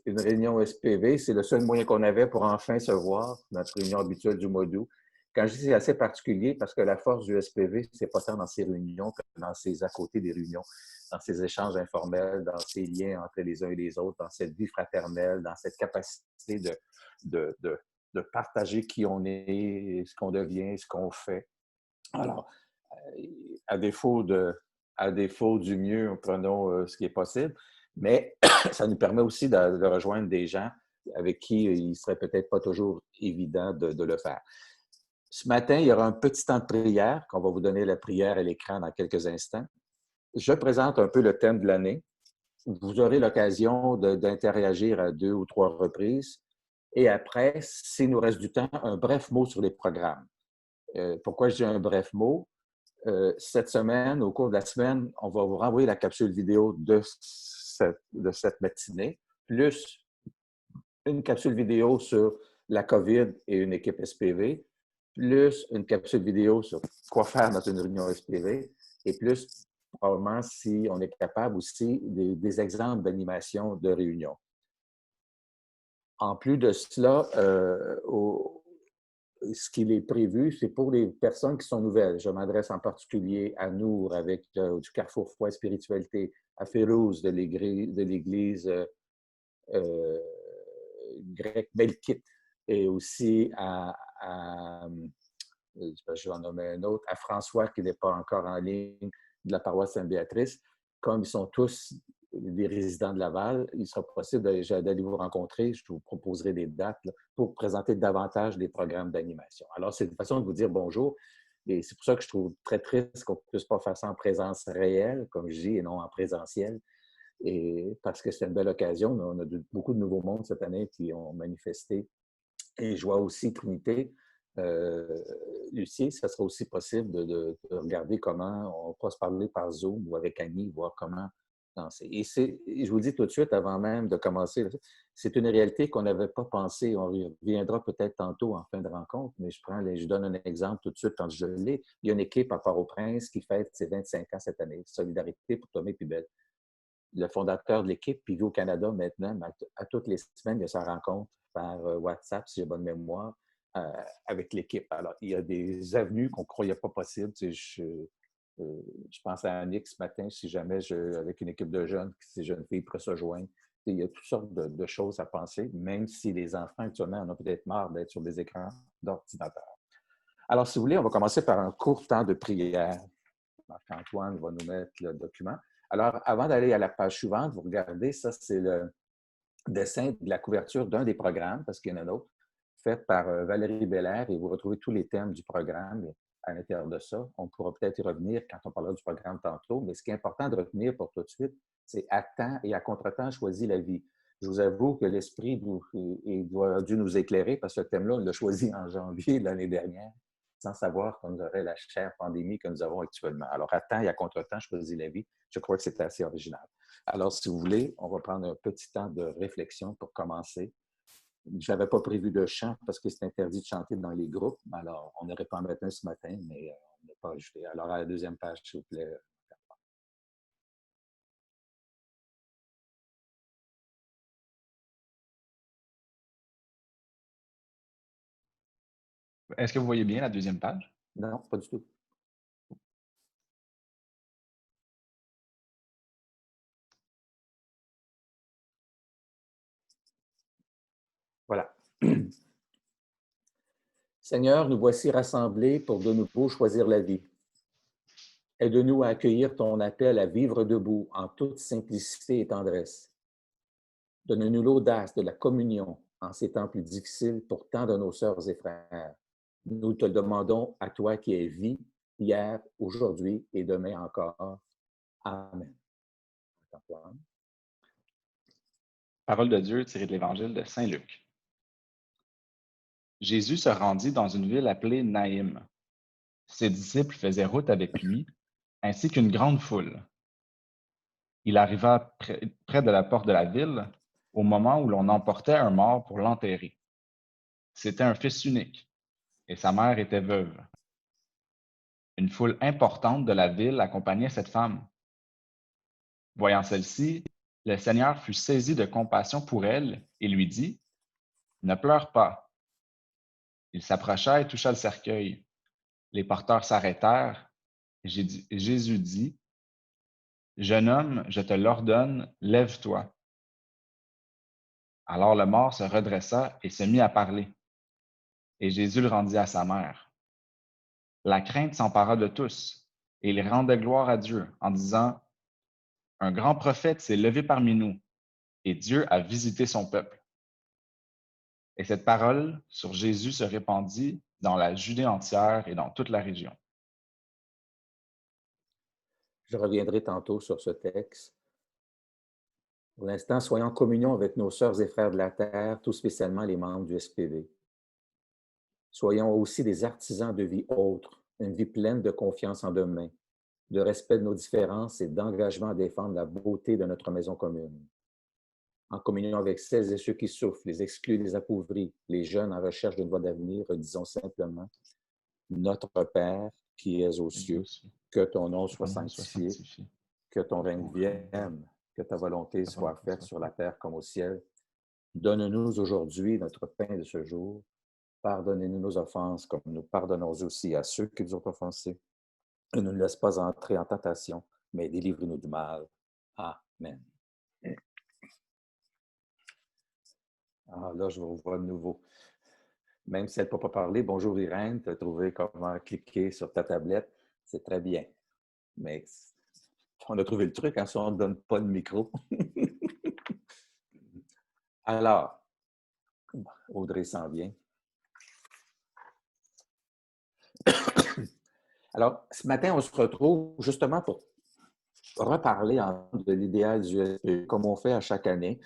une réunion SPV. C'est le seul moyen qu'on avait pour enfin se voir, notre réunion habituelle du mois d'août. Quand je dis c'est assez particulier, parce que la force du SPV, c'est pas tant dans ses réunions que dans ses à côté des réunions, dans ses échanges informels, dans ses liens entre les uns et les autres, dans cette vie fraternelle, dans cette capacité de, de, de partager qui on est, ce qu'on devient, ce qu'on fait. Alors, à défaut, à défaut du mieux, prenons ce qui est possible, mais ça nous permet aussi de rejoindre des gens avec qui il ne serait peut-être pas toujours évident de le faire. Ce matin, il y aura un petit temps de prière, qu'on va vous donner la prière à l'écran dans quelques instants. Je présente un peu le thème de l'année. Vous aurez l'occasion d'interagir à 2 ou 3 reprises. Et après, s'il nous reste du temps, un bref mot sur les programmes. Pourquoi je dis un bref mot? Cette semaine, au cours de la semaine, on va vous renvoyer la capsule vidéo de cette matinée, plus une capsule vidéo sur la COVID et une équipe SPV, plus une capsule vidéo sur quoi faire dans une réunion SPV, et plus, probablement, si on est capable aussi, des exemples d'animation de réunion. En plus de cela, ce qu'il est prévu, c'est pour les personnes qui sont nouvelles. Je m'adresse en particulier à Nour avec du Carrefour Foi et Spiritualité, à Férouz de l'Église grecque Melkite, et aussi je vais en nommer un autre, à François qui n'est pas encore en ligne de la paroisse Sainte-Béatrice. Comme ils sont tous des résidents de Laval, il sera possible d'aller vous rencontrer. Je vous proposerai des dates là, pour présenter davantage des programmes d'animation. Alors, c'est une façon de vous dire bonjour. Et c'est pour ça que je trouve très triste qu'on ne puisse pas faire ça en présence réelle, comme je dis, et non en présentiel. Et parce que c'est une belle occasion. On a beaucoup de nouveaux mondes cette année qui ont manifesté. Et je vois aussi Trinité. Lucie, ça sera aussi possible de regarder comment on peut se parler par Zoom ou avec Annie, voir comment danser. Et je vous le dis tout de suite, avant même de commencer, c'est une réalité qu'on n'avait pas pensé. On reviendra peut-être tantôt en fin de rencontre, mais je donne un exemple tout de suite quand je l'ai. Il y a une équipe à Port-au-Prince qui fête ses 25 ans cette année. Solidarité pour Tomé Pubelle. Le fondateur de l'équipe, puis au Canada maintenant, à toutes les semaines, il y a sa rencontre par WhatsApp, si j'ai bonne mémoire, avec l'équipe. Alors, il y a des avenues qu'on ne croyait pas possibles. Je pense à Annick ce matin, si jamais, avec une équipe de jeunes, ces jeunes filles pourraient se joindre. Il y a toutes sortes de choses à penser, même si les enfants, actuellement, en ont peut-être marre d'être sur des écrans d'ordinateur. Alors, si vous voulez, on va commencer par un court temps de prière. Marc-Antoine va nous mettre le document. Alors, avant d'aller à la page suivante, vous regardez, ça, c'est le dessin de la couverture d'un des programmes, parce qu'il y en a d'autres, fait par Valérie Belair, et vous retrouvez tous les thèmes du programme à l'intérieur de ça. On pourra peut-être y revenir quand on parlera du programme tantôt, mais ce qui est important de retenir pour tout de suite, c'est à temps et à contre-temps, choisis la vie. Je vous avoue que l'esprit a dû nous éclairer, parce que ce thème-là, on l'a choisi en janvier de l'année dernière, sans savoir qu'on aurait la chère pandémie que nous avons actuellement. Alors, à temps et à contre-temps, choisis la vie. Je crois que c'est assez original. Alors, si vous voulez, on va prendre un petit temps de réflexion pour commencer. Je n'avais pas prévu de chant parce que c'est interdit de chanter dans les groupes. Alors, on n'aurait pas en mettre un ce matin, mais on n'a pas ajouté. Alors, à la deuxième page, s'il vous plaît. Est-ce que vous voyez bien la deuxième page? Non, pas du tout. Voilà. Seigneur, nous voici rassemblés pour de nouveau choisir la vie. Aide-nous à accueillir ton appel à vivre debout en toute simplicité et tendresse. Donne-nous l'audace de la communion en ces temps plus difficiles pour tant de nos sœurs et frères. Nous te le demandons à toi qui es vie, hier, aujourd'hui et demain encore. Amen. Antoine. Parole de Dieu tirée de l'Évangile de Saint Luc. Jésus se rendit dans une ville appelée Naïm. Ses disciples faisaient route avec lui, ainsi qu'une grande foule. Il arriva près de la porte de la ville au moment où l'on emportait un mort pour l'enterrer. C'était un fils unique, et sa mère était veuve. Une foule importante de la ville accompagnait cette femme. Voyant celle-ci, Le Seigneur fut saisi de compassion pour elle et lui dit, ne pleure pas. Il s'approcha et toucha le cercueil. Les porteurs s'arrêtèrent. Jésus dit, jeune homme, je te l'ordonne, lève-toi. Alors le mort se redressa et se mit à parler. Et Jésus le rendit à sa mère. La crainte s'empara de tous, et ils rendaient gloire à Dieu en disant, un grand prophète s'est levé parmi nous, et Dieu a visité son peuple. Et cette parole sur Jésus se répandit dans la Judée entière et dans toute la région. Je reviendrai tantôt sur ce texte. Pour l'instant, soyons en communion avec nos sœurs et frères de la terre, tout spécialement les membres du SPV. Soyons aussi des artisans de vie autre, une vie pleine de confiance en demain, de respect de nos différences et d'engagement à défendre la beauté de notre maison commune. En communion avec celles et ceux qui souffrent, les exclus, les appauvris, les jeunes en recherche d'une voie d'avenir, disons simplement, notre Père qui es aux cieux, que ton nom soit sanctifié, que ton règne vienne, que ta volonté soit faite sur la terre comme au ciel. Donne-nous aujourd'hui notre pain de ce jour. Pardonnez-nous nos offenses comme nous pardonnons aussi à ceux qui nous ont offensés. Et ne nous laisse pas entrer en tentation, mais délivre-nous du mal. Amen. Ah, là, je vous vois de nouveau. Même si elle ne peut pas parler, bonjour Irène, tu as trouvé comment cliquer sur ta tablette. C'est très bien. Mais on a trouvé le truc, hein, si on ne donne pas le micro. Alors, Audrey s'en vient. Alors, ce matin, on se retrouve justement pour reparler de l'idéal du SPV, comme on fait à chaque année.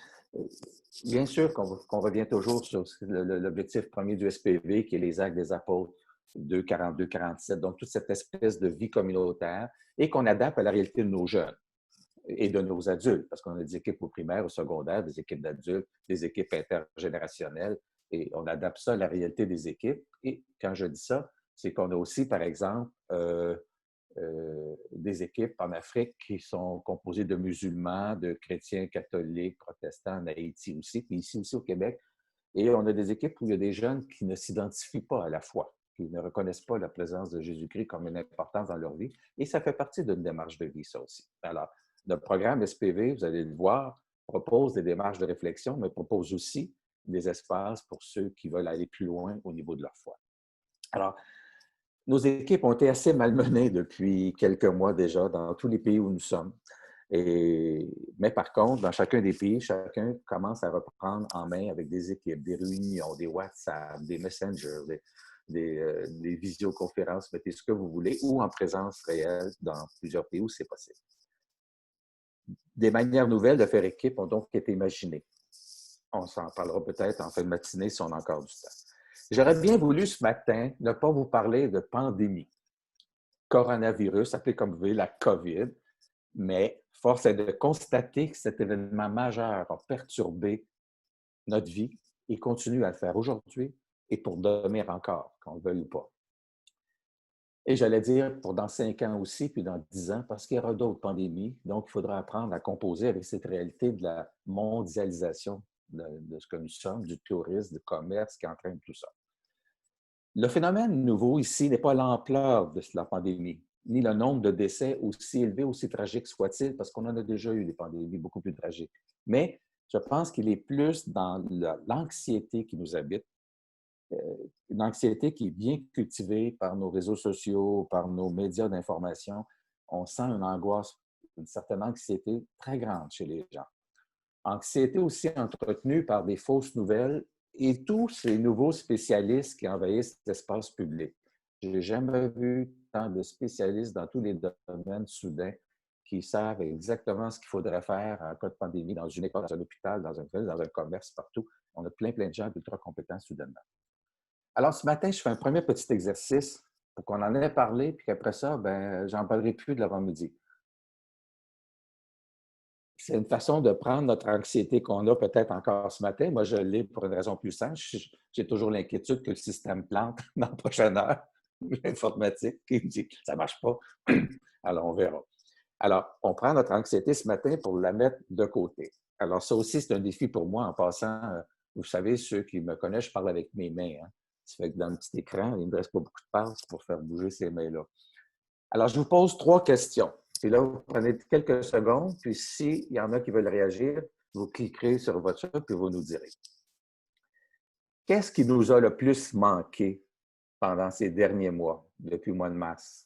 Bien sûr qu'on revient toujours sur l'objectif premier du SPV, qui est les actes des apôtres 2, 42, 47, donc toute cette espèce de vie communautaire, et qu'on adapte à la réalité de nos jeunes et de nos adultes, parce qu'on a des équipes au primaire, au secondaire, des équipes d'adultes, des équipes intergénérationnelles, et on adapte ça à la réalité des équipes. Et quand je dis ça, c'est qu'on a aussi, par exemple, des équipes en Afrique qui sont composées de musulmans, de chrétiens, catholiques, protestants, en Haïti aussi, puis ici aussi au Québec. Et on a des équipes où il y a des jeunes qui ne s'identifient pas à la foi, qui ne reconnaissent pas la présence de Jésus-Christ comme une importance dans leur vie. Et ça fait partie d'une démarche de vie, ça aussi. Alors, notre programme SPV, vous allez le voir, propose des démarches de réflexion, mais propose aussi des espaces pour ceux qui veulent aller plus loin au niveau de leur foi. Alors, nos équipes ont été assez malmenées depuis quelques mois déjà dans tous les pays où nous sommes. Mais par contre, dans chacun des pays, chacun commence à reprendre en main avec des équipes, des réunions, des WhatsApp, des Messenger, des visioconférences, mettez ce que vous voulez, ou en présence réelle dans plusieurs pays où c'est possible. Des manières nouvelles de faire équipe ont donc été imaginées. On s'en parlera peut-être en fin de matinée si on a encore du temps. J'aurais bien voulu ce matin ne pas vous parler de pandémie, coronavirus, appelé comme vous voulez, la COVID, mais force est de constater que cet événement majeur a perturbé notre vie et continue à le faire aujourd'hui et pour demain encore, qu'on le veuille ou pas. Et j'allais dire pour dans 5 ans aussi, puis dans 10 ans, parce qu'il y aura d'autres pandémies. Donc, il faudra apprendre à composer avec cette réalité de la mondialisation de ce que nous sommes, du tourisme, du commerce qui entraîne tout ça. Le phénomène nouveau ici n'est pas l'ampleur de la pandémie, ni le nombre de décès aussi élevé, aussi tragique soit-il, parce qu'on en a déjà eu des pandémies beaucoup plus tragiques. Mais je pense qu'il est plus dans l'anxiété qui nous habite, une anxiété qui est bien cultivée par nos réseaux sociaux, par nos médias d'information. On sent une angoisse, une certaine anxiété très grande chez les gens. Anxiété aussi entretenue par des fausses nouvelles et tous ces nouveaux spécialistes qui envahissent l'espace public. Je n'ai jamais vu tant de spécialistes dans tous les domaines soudains qui savent exactement ce qu'il faudrait faire en cas de pandémie dans une école, dans un hôpital, dans une ville, dans un commerce, partout. On a plein de gens ultra compétents soudainement. Alors, ce matin, je fais un premier petit exercice pour qu'on en ait parlé, puis qu'après ça, j'en parlerai plus de l'avant-midi. C'est une façon de prendre notre anxiété qu'on a peut-être encore ce matin. Moi, je l'ai pour une raison plus simple. J'ai toujours l'inquiétude que le système plante dans la prochaine heure, l'informatique, qui me dit « ça ne marche pas ». Alors, on verra. Alors, on prend notre anxiété ce matin pour la mettre de côté. Alors, ça aussi, c'est un défi pour moi en passant. Vous savez, ceux qui me connaissent, je parle avec mes mains. Hein. Ça fait que dans le petit écran, il ne me reste pas beaucoup de place pour faire bouger ces mains-là. Alors, je vous pose 3 questions. Puis là, vous prenez quelques secondes, puis s'il y en a qui veulent réagir, vous cliquerez sur votre chat, puis vous nous direz. Qu'est-ce qui nous a le plus manqué pendant ces derniers mois, depuis le mois de mars?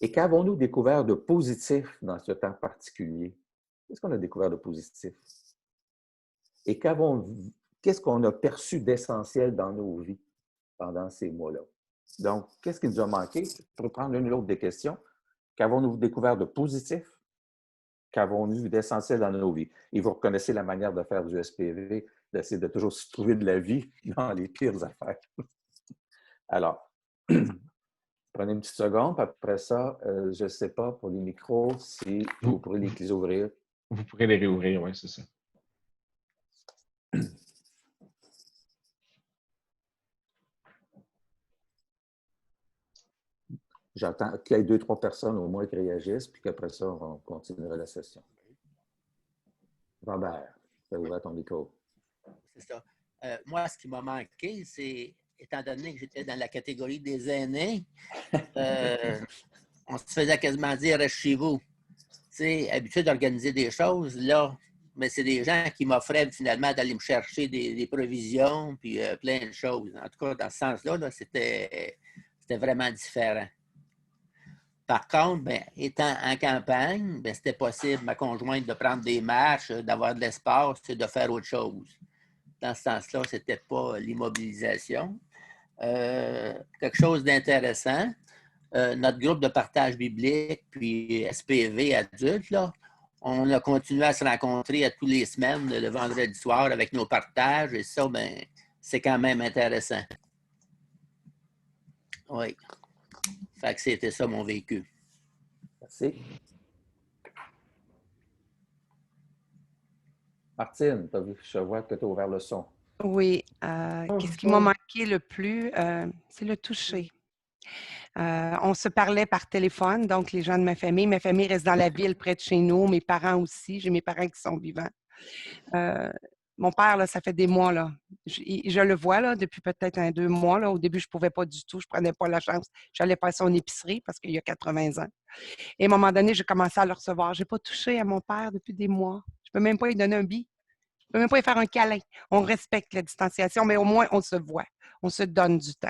Et qu'avons-nous découvert de positif dans ce temps particulier? Qu'est-ce qu'on a découvert de positif? Et qu'est-ce qu'on a perçu d'essentiel dans nos vies pendant ces mois-là? Donc, qu'est-ce qui nous a manqué? Pour prendre l'une ou l'autre des questions, qu'avons-nous découvert de positif? Qu'avons-nous vu d'essentiel dans nos vies? Et vous reconnaissez la manière de faire du SPV, d'essayer de toujours se trouver de la vie dans les pires affaires. Alors, prenez une petite seconde, puis après ça, je ne sais pas pour les micros si vous pourrez les ouvrir. Vous pourrez les réouvrir, oui, c'est ça. J'attends qu'il y ait 2-3 personnes au moins qui réagissent, puis qu'après ça, on continuera la session. Robert, tu as ouvert ton micro. C'est ça. Moi, ce qui m'a manqué, c'est, étant donné que j'étais dans la catégorie des aînés, on se faisait quasiment dire « reste chez vous ». Tu sais, habitué d'organiser des choses, là, mais c'est des gens qui m'offraient finalement d'aller me chercher des provisions, puis plein de choses. En tout cas, dans ce sens-là, là, c'était vraiment différent. Par contre, ben, étant en campagne, ben, c'était possible, ma conjointe, de prendre des marches, d'avoir de l'espace et de faire autre chose. Dans ce sens-là, ce n'était pas l'immobilisation. Quelque chose d'intéressant, notre groupe de partage biblique, puis SPV adultes, là, on a continué à se rencontrer à tous les semaines, le vendredi soir, avec nos partages, et ça, ben, c'est quand même intéressant. Oui. Fait que c'était ça mon vécu. Merci. Martine, je vois que tu as ouvert le son. Oui. Qu'est-ce qui m'a manqué le plus? C'est le toucher. On se parlait par téléphone, donc les gens de ma famille. Ma famille reste dans la ville près de chez nous, mes parents aussi. J'ai mes parents qui sont vivants. Mon père, là, ça fait des mois, là. Je le vois là, depuis peut-être 2 mois. Là. Au début, je ne pouvais pas du tout. Je ne prenais pas la chance. J'allais faire son épicerie parce qu'il y a 80 ans. Et à un moment donné, j'ai commencé à le recevoir. Je n'ai pas touché à mon père depuis des mois. Je ne peux même pas lui donner un billet. Je ne peux même pas lui faire un câlin. On respecte la distanciation, mais au moins, on se voit. On se donne du temps.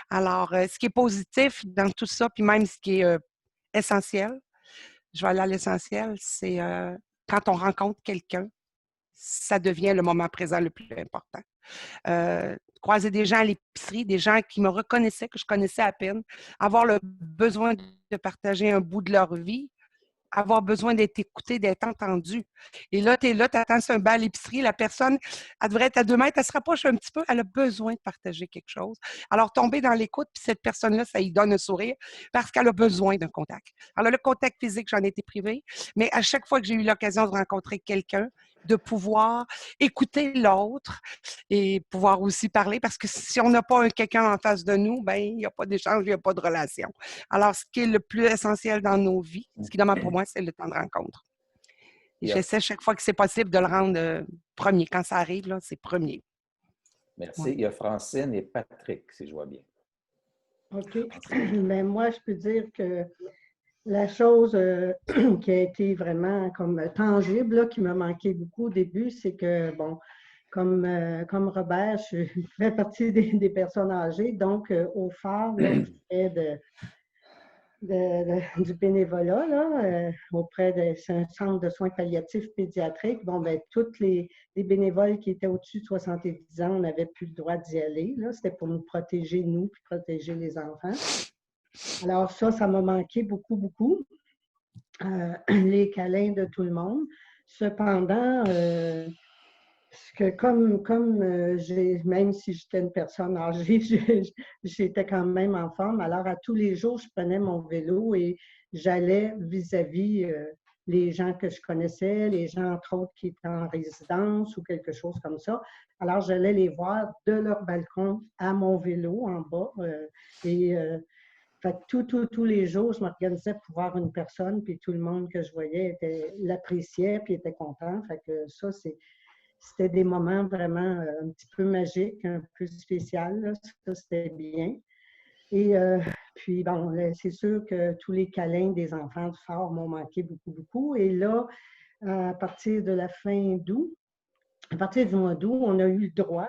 Alors, ce qui est positif dans tout ça, puis même ce qui est essentiel, je vais aller à l'essentiel, c'est quand on rencontre quelqu'un, ça devient le moment présent le plus important. Croiser des gens à l'épicerie, des gens qui me reconnaissaient, que je connaissais à peine, avoir le besoin de partager un bout de leur vie, avoir besoin d'être écouté, d'être entendu. Et là, tu es là, tu attends sur un banc à l'épicerie, la personne, elle devrait être à 2 mètres, elle se rapproche un petit peu, elle a besoin de partager quelque chose. Alors, tomber dans l'écoute, puis cette personne-là, ça lui donne un sourire parce qu'elle a besoin d'un contact. Alors, le contact physique, j'en ai été privée, mais à chaque fois que j'ai eu l'occasion de rencontrer quelqu'un, de pouvoir écouter l'autre et pouvoir aussi parler, parce que si on n'a pas quelqu'un en face de nous, ben il n'y a pas d'échange, il n'y a pas de relation. Alors, ce qui est le plus essentiel dans nos vies, ce qui demande pour moi, c'est le temps de rencontre. Et j'essaie chaque fois que c'est possible de le rendre premier. Quand ça arrive, là, c'est premier. Merci. Ouais. Il y a Francine et Patrick, si je vois bien. OK. Mais moi, je peux dire que la chose qui a été vraiment comme tangible, là, qui m'a manqué beaucoup au début, c'est que, bon, comme Robert, je fais partie des personnes âgées, donc au phare, là, je fais du bénévolat, là, auprès d'un centre de soins palliatifs pédiatriques. Bon, ben, tous les bénévoles qui étaient au-dessus de 70 ans, on n'avait plus le droit d'y aller. C'était pour nous protéger, nous, puis protéger les enfants. Alors ça m'a manqué beaucoup, beaucoup. Les câlins de tout le monde. Cependant, même si j'étais une personne âgée, j'étais quand même en forme. Alors, à tous les jours, je prenais mon vélo et j'allais vis-à-vis les gens que je connaissais, les gens, entre autres, qui étaient en résidence ou quelque chose comme ça. Alors, j'allais les voir de leur balcon à mon vélo en bas. Fait que tous les jours, je m'organisais pour voir une personne, puis tout le monde que je voyais l'appréciait, puis était content. Fait que ça, c'était des moments vraiment un petit peu magiques, un peu spéciaux. Là. Ça, c'était bien. Et puis, bon, c'est sûr que tous les câlins des enfants du fort m'ont manqué beaucoup, beaucoup. Et là, à partir de la fin d'août, à partir du mois d'août, on a eu le droit.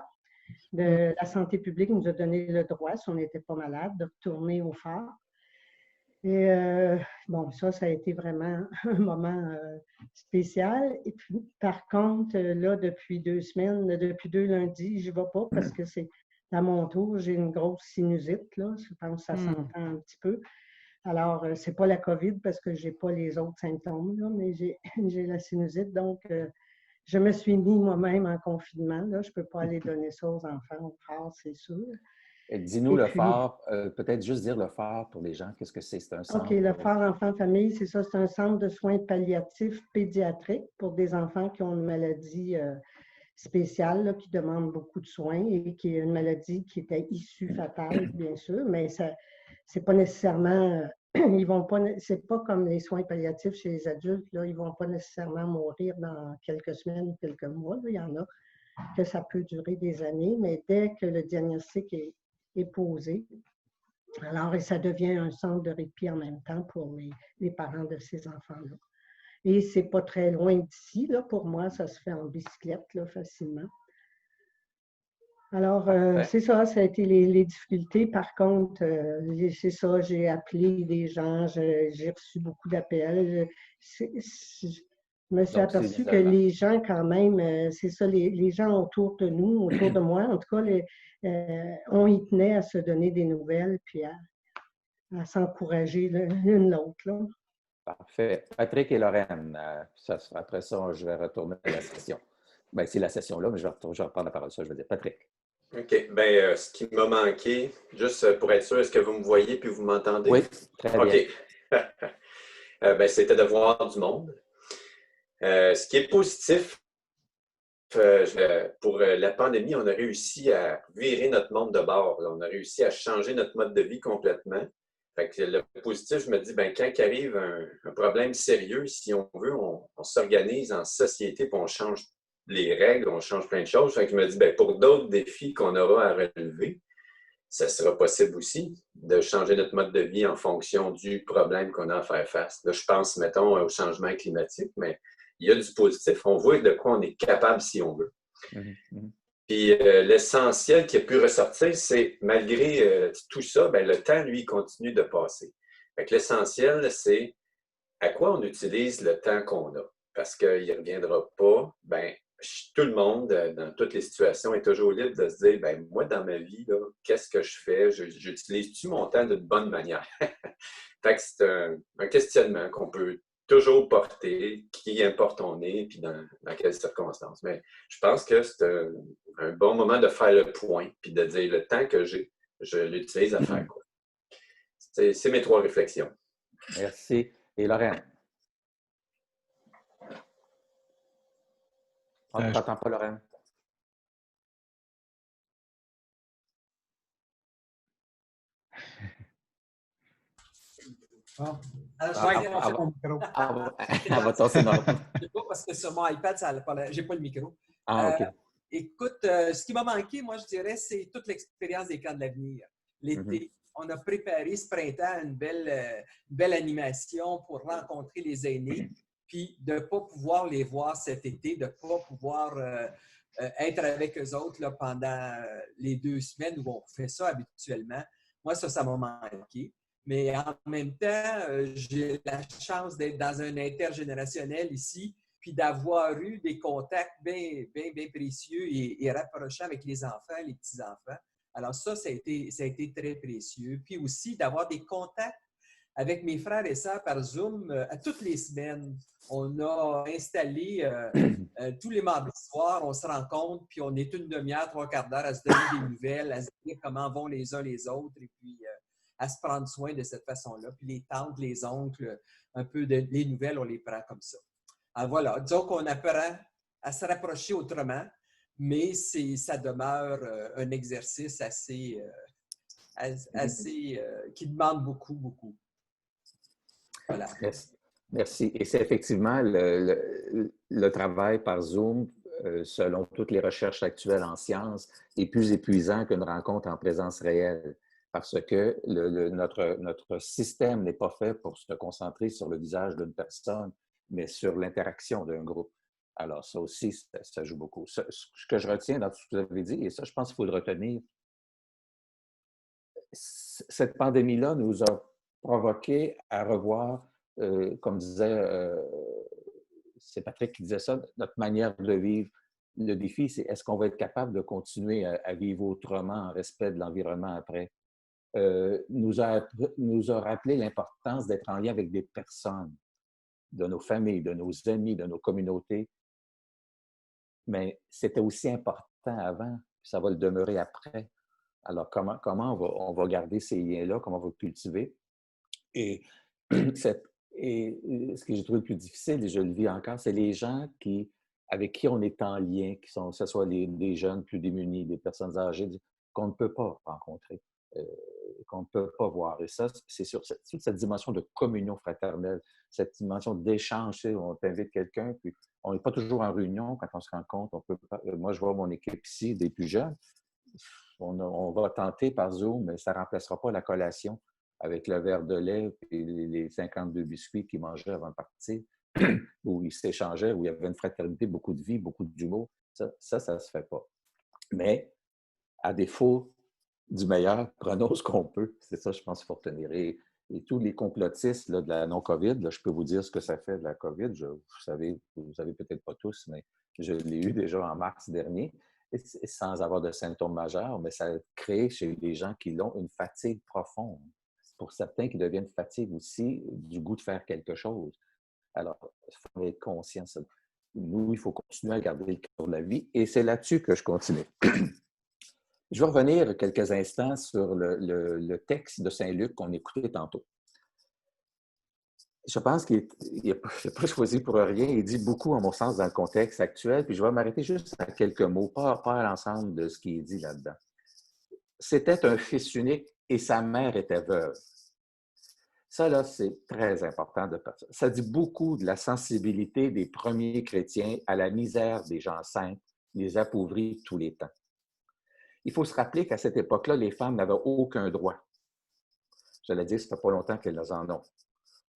La santé publique nous a donné le droit, si on n'était pas malade, de retourner au phare. Et bon, ça a été vraiment un moment spécial. Et puis, par contre, là, depuis 2 semaines, depuis 2 lundis, je n'y vais pas parce que c'est à mon tour, j'ai une grosse sinusite, là. Je pense que ça s'entend un petit peu. Alors, c'est pas la COVID parce que j'ai pas les autres symptômes, là, mais j'ai la sinusite. Donc, je me suis mis moi-même en confinement. Là. Je ne peux pas aller donner ça aux enfants au phare, c'est sûr. Dis-nous le phare, peut-être juste dire le phare pour les gens, qu'est-ce que c'est? C'est un centre? OK, le phare enfant-famille, c'est ça, c'est un centre de soins palliatifs pédiatriques pour des enfants qui ont une maladie spéciale, là, qui demande beaucoup de soins et qui est une maladie qui était issue fatale, bien sûr, mais c'est pas nécessairement, ils vont pas, c'est pas comme les soins palliatifs chez les adultes, là, ils vont pas nécessairement mourir dans quelques semaines ou quelques mois, là, il y en a que ça peut durer des années, mais dès que le diagnostic est posé, alors ça devient un centre de répit en même temps pour les parents de ces enfants-là. Et c'est pas très loin d'ici, là, pour moi, ça se fait en bicyclette, là, facilement. Alors, c'est ça, ça a été les difficultés. Par contre, c'est ça, j'ai appelé des gens, j'ai reçu beaucoup d'appels. Je me suis aperçue que les gens, quand même, c'est ça, les gens autour de nous, autour de moi, en tout cas, on y tenait à se donner des nouvelles puis à s'encourager l'une l'autre, là. Parfait. Patrick et Lorraine, après ça, je vais retourner à la session. Bien, c'est la session-là, mais je vais reprendre la parole. Ça, je vais dire Patrick. OK. Bien, ce qui m'a manqué, juste pour être sûr, est-ce que vous me voyez puis vous m'entendez? Oui, très bien. OK. Ben, c'était de voir du monde. Ce qui est positif, pour la pandémie, on a réussi à virer notre monde de bord. Là. On a réussi à changer notre mode de vie complètement. Fait que le positif, je me dis, ben, quand il arrive un problème sérieux, si on veut, on s'organise en société puis on change les règles, on change plein de choses. Fait que je me dis, ben, pour d'autres défis qu'on aura à relever, ça sera possible aussi de changer notre mode de vie en fonction du problème qu'on a à faire face. Là, je pense, mettons, au changement climatique, mais il y a du positif. On voit de quoi on est capable si on veut. Puis l'essentiel qui a pu ressortir, c'est malgré tout ça, bien, le temps, lui, continue de passer. Fait que l'essentiel, c'est à quoi on utilise le temps qu'on a. Parce qu'il ne reviendra pas. Bien, tout le monde, dans toutes les situations, est toujours libre de se dire, bien, moi, dans ma vie, qu'est-ce que je fais? J'utilise-tu mon temps d'une bonne manière? Fait que c'est un questionnement qu'on peut toujours porter, qui importe on est, puis dans quelles circonstances. Mais je pense que c'est un bon moment de faire le point, puis de dire le temps que j'ai, je l'utilise à faire quoi. C'est mes 3 réflexions. Merci. Et Lorraine? On ne t'entend pas, Lorraine. Bon. Alors, je vais passer mon micro. Parce que sur mon iPad, je n'ai pas le micro. OK. Écoute, ce qui m'a manqué, moi, je dirais, c'est toute l'expérience des camps de l'avenir. L'été, on a préparé ce printemps une belle animation pour rencontrer les aînés, puis de ne pas pouvoir les voir cet été, de ne pas pouvoir être avec eux autres là, pendant les 2 semaines où on fait ça habituellement. Moi, ça m'a manqué. Mais en même temps, j'ai la chance d'être dans un intergénérationnel ici, puis d'avoir eu des contacts bien précieux et rapprochants avec les enfants, les petits-enfants. Alors ça a été très précieux. Puis aussi d'avoir des contacts avec mes frères et sœurs par Zoom à toutes les semaines. On a installé tous les mardis soirs, on se rencontre, puis on est une demi-heure, 3/4 d'heure à se donner des nouvelles, à se dire comment vont les uns les autres, et puis à se prendre soin de cette façon-là. Puis les tantes, les oncles, un peu les nouvelles, on les prend comme ça. Alors voilà, disons qu'on apprend à se rapprocher autrement, mais ça demeure un exercice assez assez qui demande beaucoup, beaucoup. Voilà. Merci. Merci. Et c'est effectivement le travail par Zoom, selon toutes les recherches actuelles en sciences, est plus épuisant qu'une rencontre en présence réelle. Parce que notre système n'est pas fait pour se concentrer sur le visage d'une personne, mais sur l'interaction d'un groupe. Alors, ça aussi, ça joue beaucoup. Ce que je retiens dans tout ce que vous avez dit, et ça, je pense qu'il faut le retenir, cette pandémie-là nous a provoqué à revoir, comme disait, c'est Patrick qui disait ça, notre manière de vivre. Le défi, c'est est-ce qu'on va être capable de continuer à vivre autrement en respect de l'environnement après? Nous a rappelé l'importance d'être en lien avec des personnes, de nos familles, de nos amis, de nos communautés. Mais c'était aussi important avant, puis ça va le demeurer après. Alors, comment on va garder ces liens-là, comment on va cultiver? Et, ce que j'ai trouvé le plus difficile, et je le vis encore, c'est les gens avec qui on est en lien, que ce soit des jeunes plus démunis, des personnes âgées, qu'on ne peut pas rencontrer, qu'on ne peut pas voir. Et ça, c'est sur toute cette dimension de communion fraternelle, cette dimension d'échange, tu sais, on t'invite quelqu'un, puis on n'est pas toujours en réunion quand on se rencontre. On peut pas, moi, je vois mon équipe ici, des plus jeunes, on va tenter par Zoom, mais ça ne remplacera pas la collation avec le verre de lait et les 52 biscuits qu'ils mangeaient avant de partir, où ils s'échangeaient, où il y avait une fraternité, beaucoup de vie, beaucoup d'humour. Ça ne se fait pas. Mais, à défaut du meilleur, prenons ce qu'on peut. C'est ça, je pense, qu'il faut retenir. Et tous les complotistes là, de la non-COVID, là, je peux vous dire ce que ça fait de la COVID. Vous savez peut-être pas tous, mais je l'ai eu déjà en mars dernier, sans avoir de symptômes majeurs, mais ça a créé chez les gens qui l'ont une fatigue profonde. Pour certains qui deviennent fatigue aussi du goût de faire quelque chose. Alors, il faut être conscient. Nous, il faut continuer à garder le cœur de la vie et c'est là-dessus que je continue. Je vais revenir quelques instants sur le texte de Saint-Luc qu'on écoutait tantôt. Je pense qu'il n'a pas choisi pour rien. Il dit beaucoup, à mon sens, dans le contexte actuel. Puis je vais m'arrêter juste à quelques mots, pas à l'ensemble de ce qui est dit là-dedans. C'était un fils unique et sa mère était veuve. Ça, là, c'est très important de partir. Ça dit beaucoup de la sensibilité des premiers chrétiens à la misère des gens simples, les appauvris tous les temps. Il faut se rappeler qu'à cette époque-là, les femmes n'avaient aucun droit. J'allais dire, ça fait pas longtemps qu'elles en ont.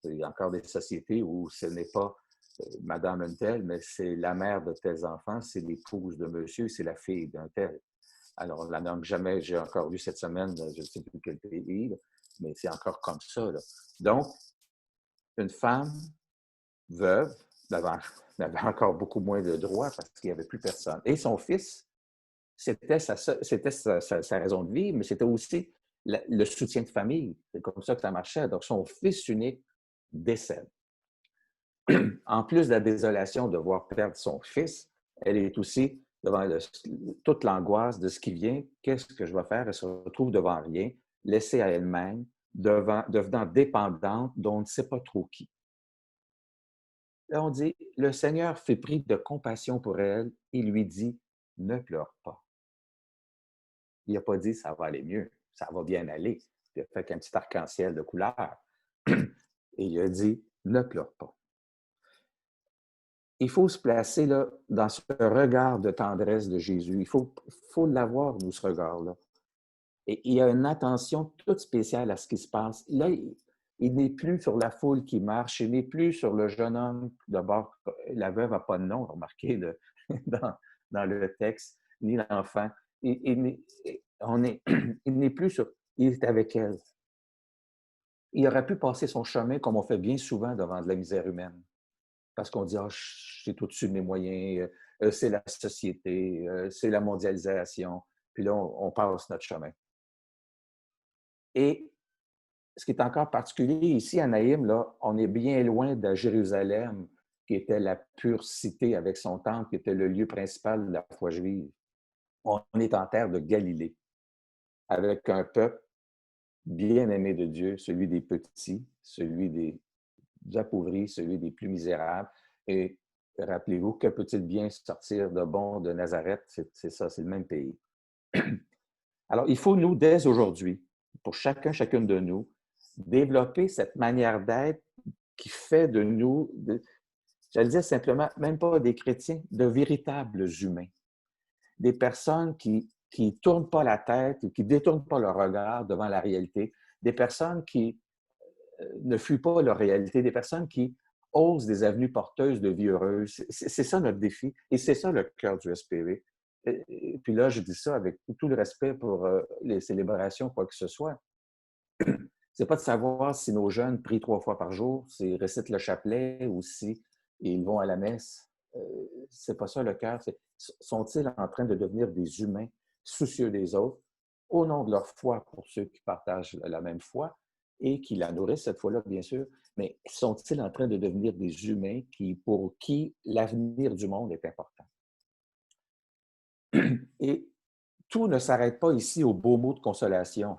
Il y a encore des sociétés où ce n'est pas Madame un tel, mais c'est la mère de tels enfants, c'est l'épouse de monsieur, c'est la fille d'un tel. Alors, on la nomme jamais, j'ai encore lu cette semaine, je ne sais plus quel pays, mais c'est encore comme ça. Là. Donc, une femme veuve n'avait encore beaucoup moins de droits parce qu'il n'y avait plus personne. Et son fils, c'était sa raison de vivre, mais c'était aussi le soutien de famille. C'est comme ça que ça marchait. Donc, son fils unique décède. En plus de la désolation de voir perdre son fils, elle est aussi devant toute l'angoisse de ce qui vient. Qu'est-ce que je vais faire? Elle se retrouve devant rien, laissée à elle-même, devenant dépendante dont on ne sait pas trop qui. Là, on dit, le Seigneur fait pris de compassion pour elle et lui dit, ne pleure pas. Il n'a pas dit, ça va aller mieux, ça va bien aller. Il a fait qu'un petit arc-en-ciel de couleur. Et il a dit, ne pleure pas. Il faut se placer là, dans ce regard de tendresse de Jésus. Il faut l'avoir, nous, ce regard-là. Et il y a une attention toute spéciale à ce qui se passe. Là, il n'est plus sur la foule qui marche, il n'est plus sur le jeune homme. D'abord, la veuve n'a pas de nom, remarquez dans le texte, ni l'enfant. Il n'est plus sur... Il est avec elle. Il aurait pu passer son chemin comme on fait bien souvent devant de la misère humaine. Parce qu'on dit, c'est au-dessus de mes moyens, c'est la société, c'est la mondialisation. Puis là, on passe notre chemin. Et ce qui est encore particulier ici à Naïm, là, on est bien loin de Jérusalem, qui était la pure cité avec son temple, qui était le lieu principal de la foi juive. On est en terre de Galilée, avec un peuple bien aimé de Dieu, celui des petits, celui des appauvris, celui des plus misérables. Et rappelez-vous, que peut-il bien sortir de bon de Nazareth? C'est ça, c'est le même pays. Alors, il faut, nous, dès aujourd'hui, pour chacune de nous, développer cette manière d'être qui fait de nous, j'allais dire simplement, même pas des chrétiens, de véritables humains. Des personnes qui ne tournent pas la tête, qui ne détournent pas leur regard devant la réalité, des personnes qui ne fuient pas leur réalité, des personnes qui osent des avenues porteuses de vie heureuse. C'est ça notre défi et c'est ça le cœur du SPV. Et puis là, je dis ça avec tout le respect pour les célébrations, quoi que ce soit. C'est pas de savoir si nos jeunes prient 3 fois par jour, s'ils récitent le chapelet ou si ils vont à la messe. C'est pas ça le cœur. Sont-ils en train de devenir des humains soucieux des autres au nom de leur foi pour ceux qui partagent la même foi et qui la nourrissent cette foi-là, bien sûr, mais sont-ils en train de devenir des humains pour qui l'avenir du monde est important? Et tout ne s'arrête pas ici aux beaux mots de consolation.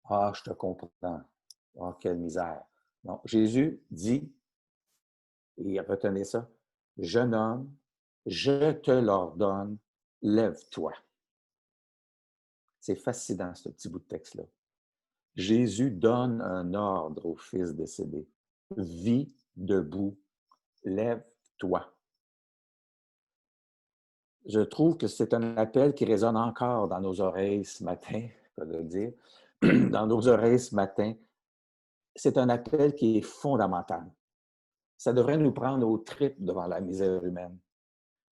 « Ah, je te comprends. Ah, quelle misère. » Non, Jésus dit, et retenez ça, « Jeune homme, je te l'ordonne, lève-toi. » C'est fascinant, ce petit bout de texte-là. Jésus donne un ordre au fils décédé. Vis debout, lève-toi. Je trouve que c'est un appel qui résonne encore dans nos oreilles ce matin, je peux le dire, dans nos oreilles ce matin. C'est un appel qui est fondamental. Ça devrait nous prendre aux tripes devant la misère humaine.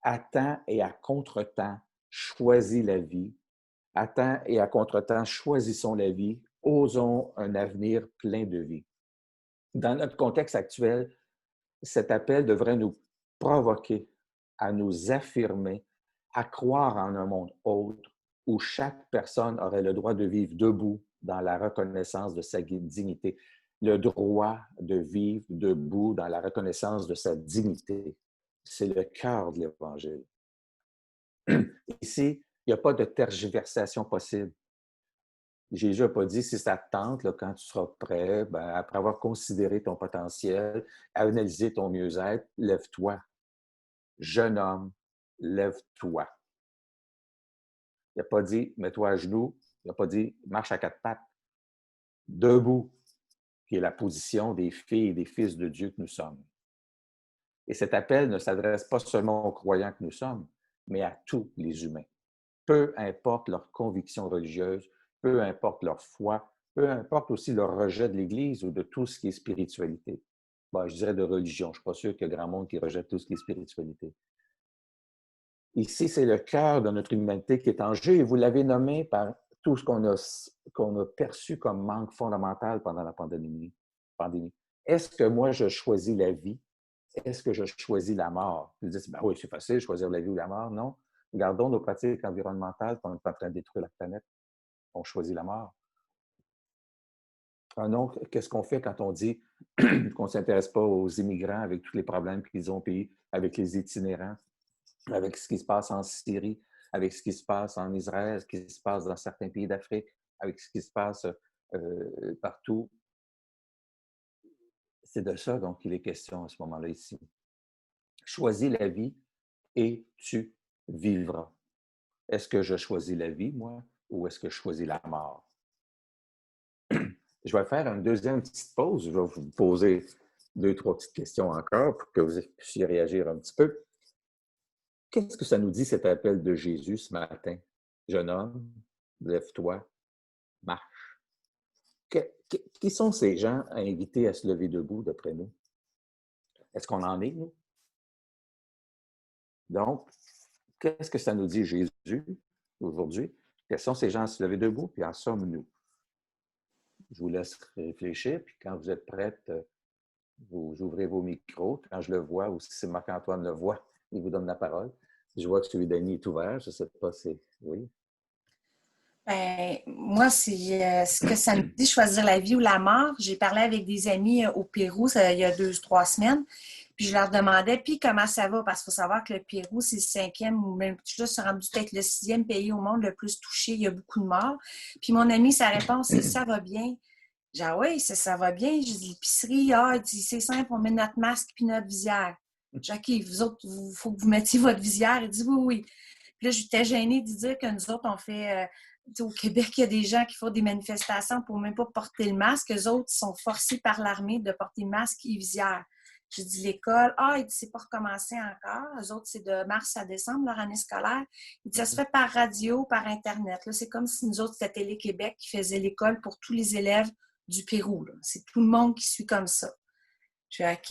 À temps et à contre-temps, choisis la vie. À temps et à contre-temps, choisissons la vie. Osons un avenir plein de vie. Dans notre contexte actuel, cet appel devrait nous provoquer à nous affirmer, à croire en un monde autre où chaque personne aurait le droit de vivre debout dans la reconnaissance de sa dignité, le droit de vivre debout dans la reconnaissance de sa dignité. C'est le cœur de l'Évangile. Ici, il n'y a pas de tergiversation possible. Jésus n'a pas dit, si ça te tente, là, quand tu seras prêt, ben, après avoir considéré ton potentiel, analysé ton mieux-être, lève-toi. Jeune homme, lève-toi. Il n'a pas dit, mets-toi à genoux. Il n'a pas dit, marche à 4 pattes. Debout, qui est la position des filles et des fils de Dieu que nous sommes. Et cet appel ne s'adresse pas seulement aux croyants que nous sommes, mais à tous les humains. Peu importe leur conviction religieuse, peu importe leur foi, peu importe aussi leur rejet de l'Église ou de tout ce qui est spiritualité. Bon, je dirais de religion. Je ne suis pas sûr qu'il y a grand monde qui rejette tout ce qui est spiritualité. Ici, c'est le cœur de notre humanité qui est en jeu et vous l'avez nommé par tout ce qu'on a perçu comme manque fondamental pendant la pandémie. Est-ce que moi, je choisis la vie? Est-ce que je choisis la mort? Vous dites, ben oui, c'est facile, choisir la vie ou la mort. Non. Regardons nos pratiques environnementales quand on est en train de détruire la planète. On choisit la mort. Ah non, qu'est-ce qu'on fait quand on dit qu'on ne s'intéresse pas aux immigrants avec tous les problèmes qu'ils ont au pays, avec les itinérants, avec ce qui se passe en Syrie, avec ce qui se passe en Israël, ce qui se passe dans certains pays d'Afrique, avec ce qui se passe partout. C'est de ça donc qu'il est question à ce moment-là ici. Choisis la vie et tu vivras. Est-ce que je choisis la vie, moi, ou est-ce que je choisis la mort? Je vais faire une deuxième petite pause. Je vais vous poser 2-3 petites questions encore pour que vous puissiez réagir un petit peu. Qu'est-ce que ça nous dit, cet appel de Jésus ce matin? Jeune homme, lève-toi, marche. Qui sont ces gens invités à se lever debout, d'après nous? Est-ce qu'on en est, nous? Donc, qu'est-ce que ça nous dit, Jésus, aujourd'hui? Quels sont ces gens à se lever debout, puis en sommes-nous? Je vous laisse réfléchir, puis quand vous êtes prête, vous ouvrez vos micros. Quand je le vois, ou si c'est Marc-Antoine le voit, il vous donne la parole. Je vois que celui d'Annie est ouvert. Je ne sais pas si... Oui. Ben, moi, c'est ce que ça me dit, choisir la vie ou la mort. J'ai parlé avec des amis au Pérou il y a 2-3 semaines. Puis je leur demandais, puis comment ça va? Parce qu'il faut savoir que le Pérou, c'est le 5e ou même, je suis rendu peut-être le 6e pays au monde le plus touché. Il y a beaucoup de morts. Puis mon ami, sa réponse, c'est ça va bien. J'ai dit, ah oui, ça va bien. J'ai dit, l'épicerie, c'est simple, on met notre masque puis notre visière. J'ai dit, OK, vous autres, il faut que vous mettiez votre visière. Il dit, oui. Puis là, j'étais gênée de dire que nous autres, on fait... au Québec, il y a des gens qui font des manifestations pour même pas porter le masque. Eux autres sont forcés par l'armée de porter le masque et visière. J'ai dit l'école, il dit c'est pas recommencé encore. Eux autres, c'est de mars à décembre, leur année scolaire. Il dit ça se fait par radio, par Internet. Là, c'est comme si nous autres, c'était Télé-Québec qui faisait l'école pour tous les élèves du Pérou. Là. C'est tout le monde qui suit comme ça. Je fais OK.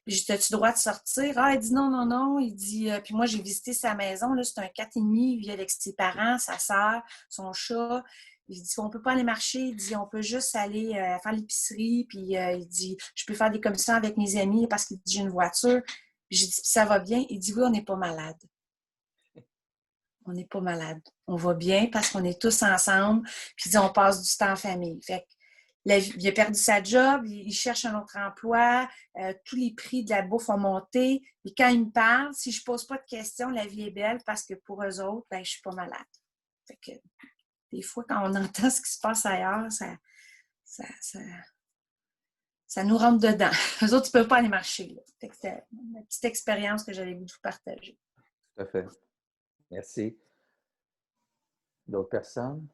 Puis j'ai dit, as-tu le droit de sortir? Il dit non, non, non. Il dit, puis moi, j'ai visité sa maison. Là, c'est un 4,5. Il vit avec ses parents, sa sœur, son chat. Il dit, on ne peut pas aller marcher. Il dit, on peut juste aller faire l'épicerie. Puis il dit, je peux faire des commissions avec mes amis parce qu'il dit, j'ai une voiture. Puis j'ai dit, ça va bien? Il dit, oui, on n'est pas malade. On n'est pas malade. On va bien parce qu'on est tous ensemble. Puis il dit, on passe du temps en famille. Fait que il a perdu sa job, il cherche un autre emploi, tous les prix de la bouffe ont monté. Et quand il me parle, si je ne pose pas de questions, la vie est belle parce que pour eux autres, je ne suis pas malade. Fait que, des fois, quand on entend ce qui se passe ailleurs, ça nous rentre dedans. Eux autres, ils ne peuvent pas aller marcher. C'était une petite expérience que j'avais voulu vous partager. Tout à fait. Merci. D'autres personnes?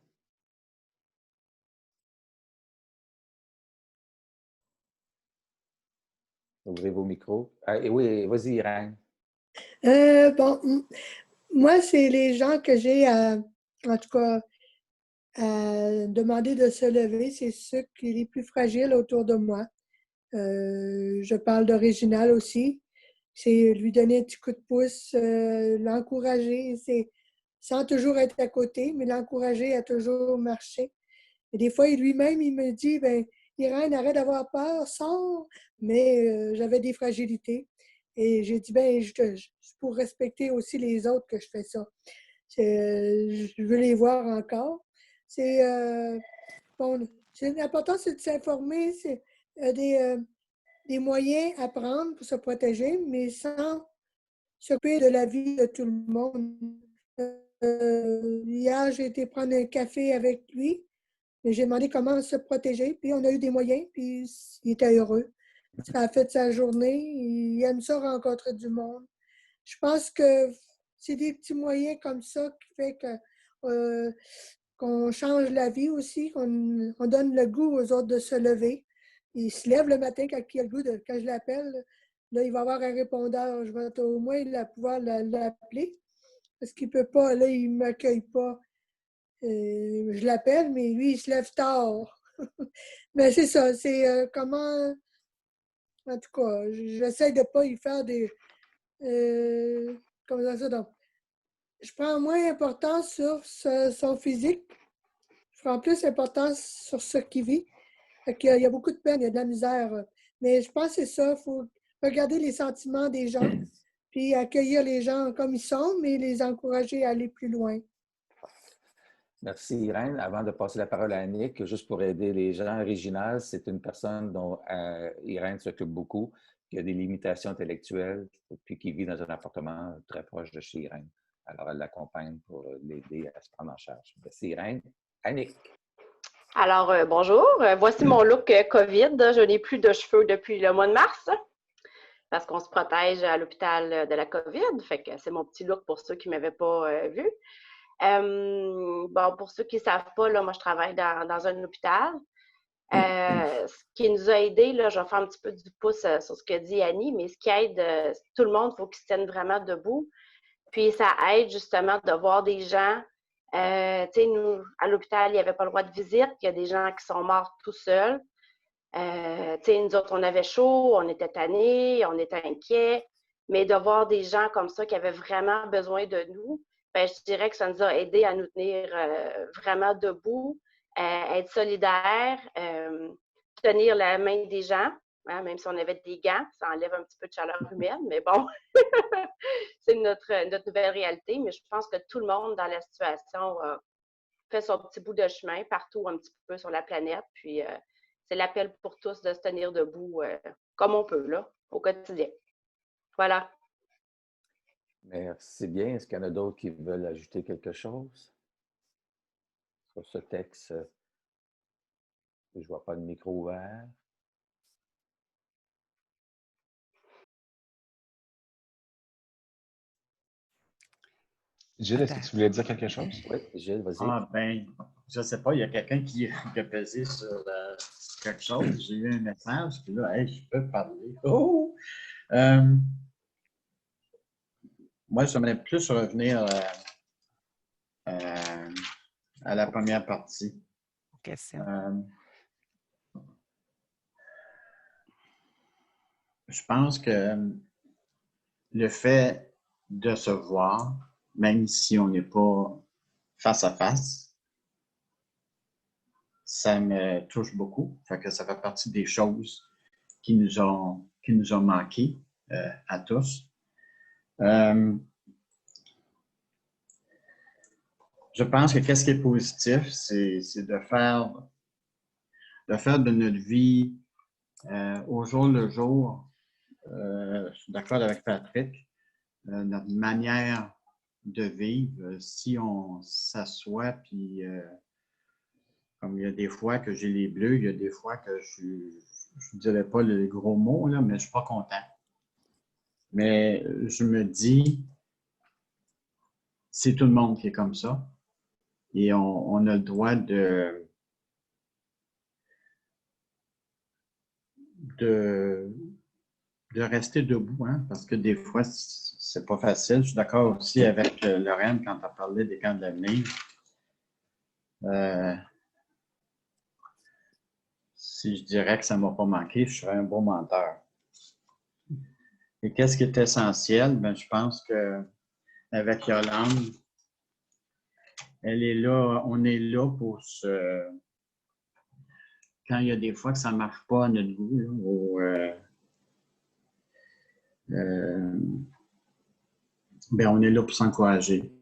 Ouvrez vos micros. Oui, vas-y, Irène. Moi, c'est les gens que j'ai, en tout cas, demandé de se lever. C'est ceux qui sont les plus fragiles autour de moi. Je parle d'Original aussi. C'est lui donner un petit coup de pouce, l'encourager. Sans toujours être à côté, mais l'encourager à toujours marcher. Et des fois, lui-même, il me dit, Irène, arrête d'avoir peur, sors. Mais j'avais des fragilités. Et j'ai dit, c'est pour respecter aussi les autres que je fais ça. Je veux les voir encore. L'important, c'est de s'informer. C'est des moyens à prendre pour se protéger, mais sans s'occuper de la vie de tout le monde. Hier, j'ai été prendre un café avec lui. J'ai demandé comment se protéger, puis on a eu des moyens, puis il était heureux. Ça a fait sa journée, il aime ça rencontrer du monde. Je pense que c'est des petits moyens comme ça qui fait que qu'on change la vie aussi, qu'on donne le goût aux autres de se lever. Il se lève le matin quand il a le goût, quand je l'appelle, là, il va avoir un répondeur. Je vais au moins pouvoir l'appeler, parce qu'il ne peut pas, là, il ne m'accueille pas. Je l'appelle, mais lui, il se lève tard. Mais c'est ça, c'est comment... En tout cas, j'essaie de ne pas y faire des... comment ça, donc, je prends moins d'importance sur son physique. Je prends plus d'importance sur ce qu'il vit. Il y a beaucoup de peine, il y a de la misère. Mais je pense que c'est ça, il faut regarder les sentiments des gens, puis accueillir les gens comme ils sont, mais les encourager à aller plus loin. Merci, Irène. Avant de passer la parole à Annick, juste pour aider les gens, Original, c'est une personne dont Irène s'occupe beaucoup, qui a des limitations intellectuelles, puis qui vit dans un appartement très proche de chez Irène. Alors, elle l'accompagne pour l'aider à se prendre en charge. Merci, Irène. Annick. Alors, bonjour. Voici mon look COVID. Je n'ai plus de cheveux depuis le mois de mars parce qu'on se protège à l'hôpital de la COVID. Fait que c'est mon petit look pour ceux qui ne m'avaient pas vu. Pour ceux qui ne savent pas, là, moi, je travaille dans un hôpital. Ce qui nous a aidés, là, je vais faire un petit peu du pouce sur ce que dit Annie, mais ce qui aide tout le monde, il faut qu'ils se tiennent vraiment debout. Puis ça aide justement de voir des gens. Nous, à l'hôpital, il n'y avait pas le droit de visite. Il y a des gens qui sont morts tout seuls. Nous autres, on avait chaud, on était tannés, on était inquiets. Mais de voir des gens comme ça qui avaient vraiment besoin de nous, je dirais que ça nous a aidés à nous tenir vraiment debout, être solidaires, tenir la main des gens, hein, même si on avait des gants, ça enlève un petit peu de chaleur humaine, mais bon, c'est notre nouvelle réalité. Mais je pense que tout le monde dans la situation fait son petit bout de chemin partout un petit peu sur la planète. Puis c'est l'appel pour tous de se tenir debout comme on peut, là, au quotidien. Voilà. Merci bien. Est-ce qu'il y en a d'autres qui veulent ajouter quelque chose sur ce texte? Je ne vois pas de micro ouvert. Gilles, est-ce que tu voulais dire quelque chose? Oui, Gilles, vas-y. Ah, ben, je ne sais pas, il y a quelqu'un qui a pesé sur quelque chose. J'ai eu un message, puis là, hey, je peux parler. Oh! Moi, j'aimerais plus revenir à la première partie. Question. Je pense que le fait de se voir, même si on n'est pas face à face, ça me touche beaucoup. Fait que ça fait partie des choses qui nous ont manqué à tous. Je pense que qu'est-ce qui est positif, c'est de faire de notre vie au jour le jour. Je suis d'accord avec Patrick. Notre manière de vivre, si on s'assoit, puis comme il y a des fois que j'ai les bleus, il y a des fois que je ne dirais pas le gros mot, là, mais je ne suis pas content. Mais je me dis, c'est tout le monde qui est comme ça. Et on a le droit de rester debout, hein, parce que des fois, c'est pas facile. Je suis d'accord aussi avec Lorraine quand elle parlait des camps de l'avenir. Si je dirais que ça ne m'a pas manqué, je serais un bon menteur. Et qu'est-ce qui est essentiel? Ben, je pense qu'avec Yolande, elle est là, on est là pour quand il y a des fois que ça ne marche pas à notre goût, là, ben, on est là pour s'encourager.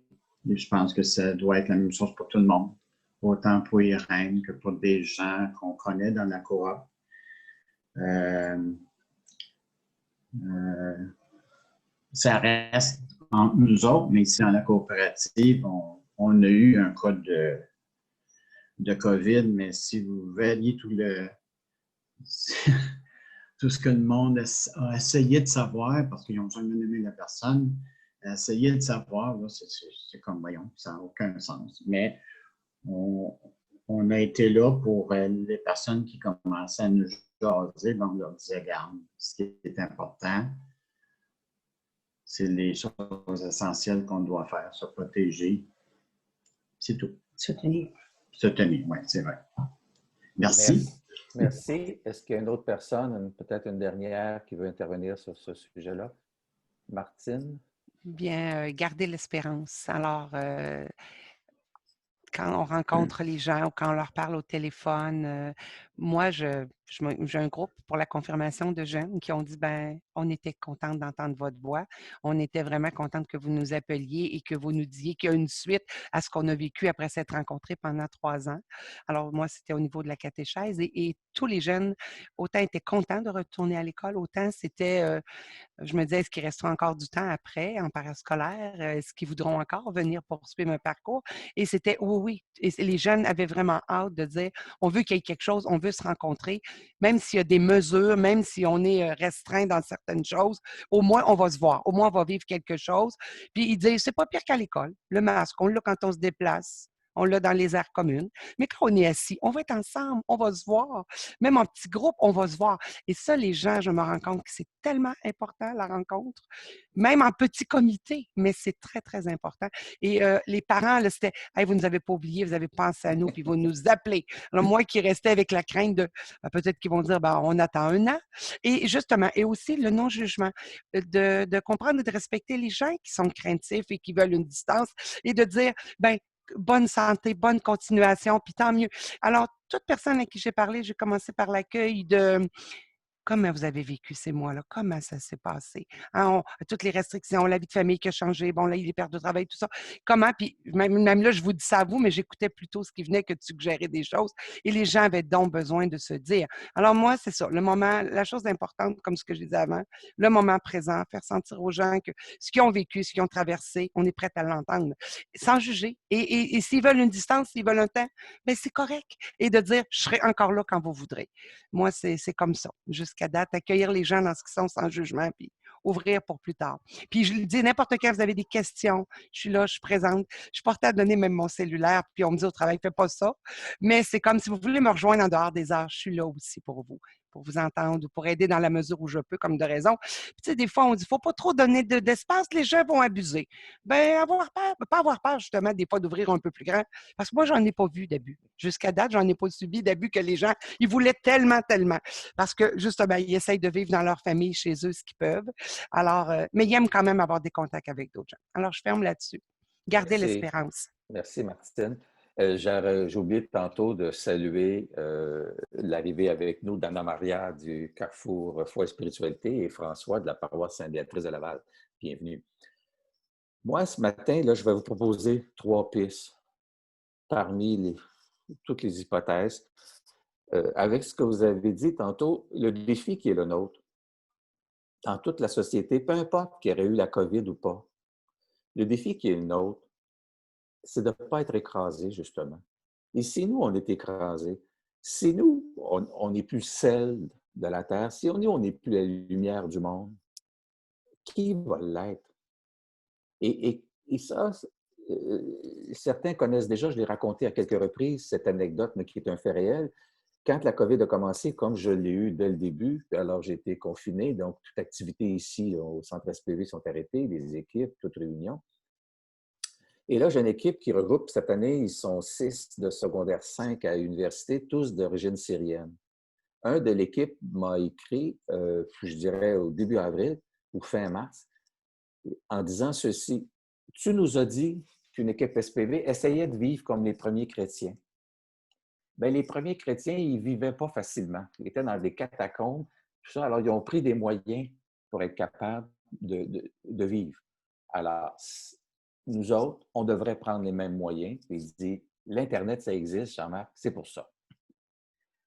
Et je pense que ça doit être la même chose pour tout le monde, autant pour Irène que pour des gens qu'on connaît dans la coop. Ça reste entre nous autres, mais ici dans la coopérative, on a eu un cas de COVID, mais si vous voyez tout ce que le monde a essayé de savoir, parce qu'ils n'ont jamais nommé la personne, essayer de savoir, là, c'est comme, voyons, ça n'a aucun sens. Mais on a été là pour les personnes qui commençaient à nous jaser, donc on leur disait, regarde, ce qui est important, c'est les choses essentielles qu'on doit faire, se protéger. C'est tout. Se tenir. Se tenir, oui, c'est vrai. Merci. Merci. Est-ce qu'il y a une autre personne, peut-être une dernière, qui veut intervenir sur ce sujet-là? Martine? Bien, garder l'espérance. Alors, quand on rencontre les gens ou quand on leur parle au téléphone, moi, j'ai un groupe pour la confirmation de jeunes qui ont dit, ben, on était contente d'entendre votre voix. On était vraiment contente que vous nous appeliez et que vous nous disiez qu'il y a une suite à ce qu'on a vécu après s'être rencontrés pendant 3 ans. Alors, moi, c'était au niveau de la catéchèse et tous les jeunes, autant étaient contents de retourner à l'école, autant c'était, je me disais, est-ce qu'il restera encore du temps après, en parascolaire? Est-ce qu'ils voudront encore venir poursuivre un parcours? Et c'était oui. Et les jeunes avaient vraiment hâte de dire, on veut qu'il y ait quelque chose, on veut se rencontrer, même s'il y a des mesures, même si on est restreint dans certaines choses, au moins on va se voir, au moins on va vivre quelque chose. Puis ils disent, c'est pas pire qu'à l'école, le masque, on l'a quand on se déplace. On l'a dans les aires communes. Mais quand on est assis, on va être ensemble, on va se voir. Même en petit groupe, on va se voir. Et ça, les gens, je me rends compte que c'est tellement important, la rencontre, même en petit comité, mais c'est très, très important. Et les parents, là, c'était hey, vous ne nous avez pas oubliés, vous avez pensé à nous, puis vous nous appelez. Alors, moi qui restais avec la crainte de peut-être qu'ils vont dire on attend 1 an. Et justement, et aussi le non-jugement, de comprendre et de respecter les gens qui sont craintifs et qui veulent une distance et de dire bonne santé, bonne continuation, puis tant mieux. Alors, toute personne à qui j'ai parlé, j'ai commencé par l'accueil de comment vous avez vécu ces mois-là? Comment ça s'est passé? Hein, toutes les restrictions, la vie de famille qui a changé, bon, là, il est perdu de travail, tout ça. Comment? Puis même là, je vous dis ça à vous, mais j'écoutais plutôt ce qui venait que de suggérer des choses. Et les gens avaient donc besoin de se dire. Alors moi, c'est ça, le moment, la chose importante, comme ce que je disais avant, le moment présent, faire sentir aux gens que ce qu'ils ont vécu, ce qu'ils ont traversé, on est prêt à l'entendre, sans juger. Et s'ils veulent une distance, s'ils veulent un temps, bien, c'est correct. Et de dire, je serai encore là quand vous voudrez. Moi, c'est comme ça. Jusqu'à date, accueillir les gens dans ce qu'ils sont sans jugement, puis ouvrir pour plus tard. Puis je le dis, n'importe quand vous avez des questions, je suis là, je suis présente. Je suis portée à donner même mon cellulaire, puis on me dit au travail, fais pas ça. Mais c'est comme si vous voulez me rejoindre en dehors des heures, je suis là aussi pour vous entendre ou pour aider dans la mesure où je peux, comme de raison. Puis, tu sais, des fois, on dit, faut pas trop donner d'espace, les gens vont abuser. Ben, avoir peur, pas avoir peur, justement, des fois, d'ouvrir un peu plus grand. Parce que moi, j'en ai pas vu d'abus. Jusqu'à date, j'en ai pas subi d'abus que les gens, ils voulaient tellement, tellement. Parce que, justement, ils essayent de vivre dans leur famille, chez eux, ce qu'ils peuvent. Alors, mais ils aiment quand même avoir des contacts avec d'autres gens. Alors, je ferme là-dessus. Gardez l'espérance. Merci, Martine. J'ai oublié tantôt de saluer l'arrivée avec nous d'Anna Maria du Carrefour Foi et Spiritualité et François de la paroisse Sainte-Béatrice de Laval. Bienvenue. Moi, ce matin, là, je vais vous proposer 3 pistes parmi toutes les hypothèses. Avec ce que vous avez dit tantôt, le défi qui est le nôtre, dans toute la société, peu importe qu'il y aurait eu la COVID ou pas, le défi qui est le nôtre, c'est de ne pas être écrasé, justement. Et si nous, on est écrasés, si nous, on n'est plus sel de la terre, si nous, on n'est plus la lumière du monde, qui va l'être? Et ça, certains connaissent déjà, je l'ai raconté à quelques reprises, cette anecdote, mais qui est un fait réel. Quand la COVID a commencé, comme je l'ai eu dès le début, alors j'ai été confiné, donc toute activité ici au centre SPV sont arrêtées, les équipes, toute réunion. Et là, j'ai une équipe qui regroupe, cette année, ils sont 6 de secondaire 5 à l'université, tous d'origine syrienne. Un de l'équipe m'a écrit, je dirais au début avril ou fin mars, en disant ceci: « Tu nous as dit qu'une équipe SPV essayait de vivre comme les premiers chrétiens. » Bien, les premiers chrétiens, ils ne vivaient pas facilement. Ils étaient dans des catacombes, tout ça. Alors, ils ont pris des moyens pour être capables de vivre. Alors, nous autres, on devrait prendre les mêmes moyens. Puis il dit, l'Internet, ça existe, Jean-Marc, c'est pour ça.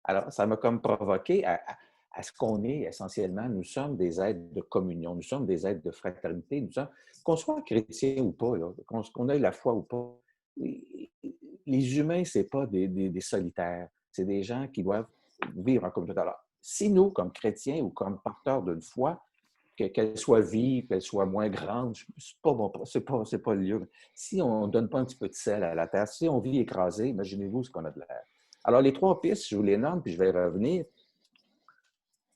Alors, ça m'a comme provoqué à ce qu'on est essentiellement. Nous sommes des êtres de communion, nous sommes des êtres de fraternité, nous sommes, qu'on soit chrétien ou pas, qu'on ait la foi ou pas. Les humains, ce n'est pas des solitaires. C'est des gens qui doivent vivre en communauté. Alors, si nous, comme chrétiens ou comme porteurs d'une foi, qu'elle soit vive, qu'elle soit moins grande, c'est pas le lieu. Si on ne donne pas un petit peu de sel à la terre, si on vit écrasé, imaginez-vous ce qu'on a de l'air. Alors, les 3 pistes, je vous les nomme, puis je vais y revenir.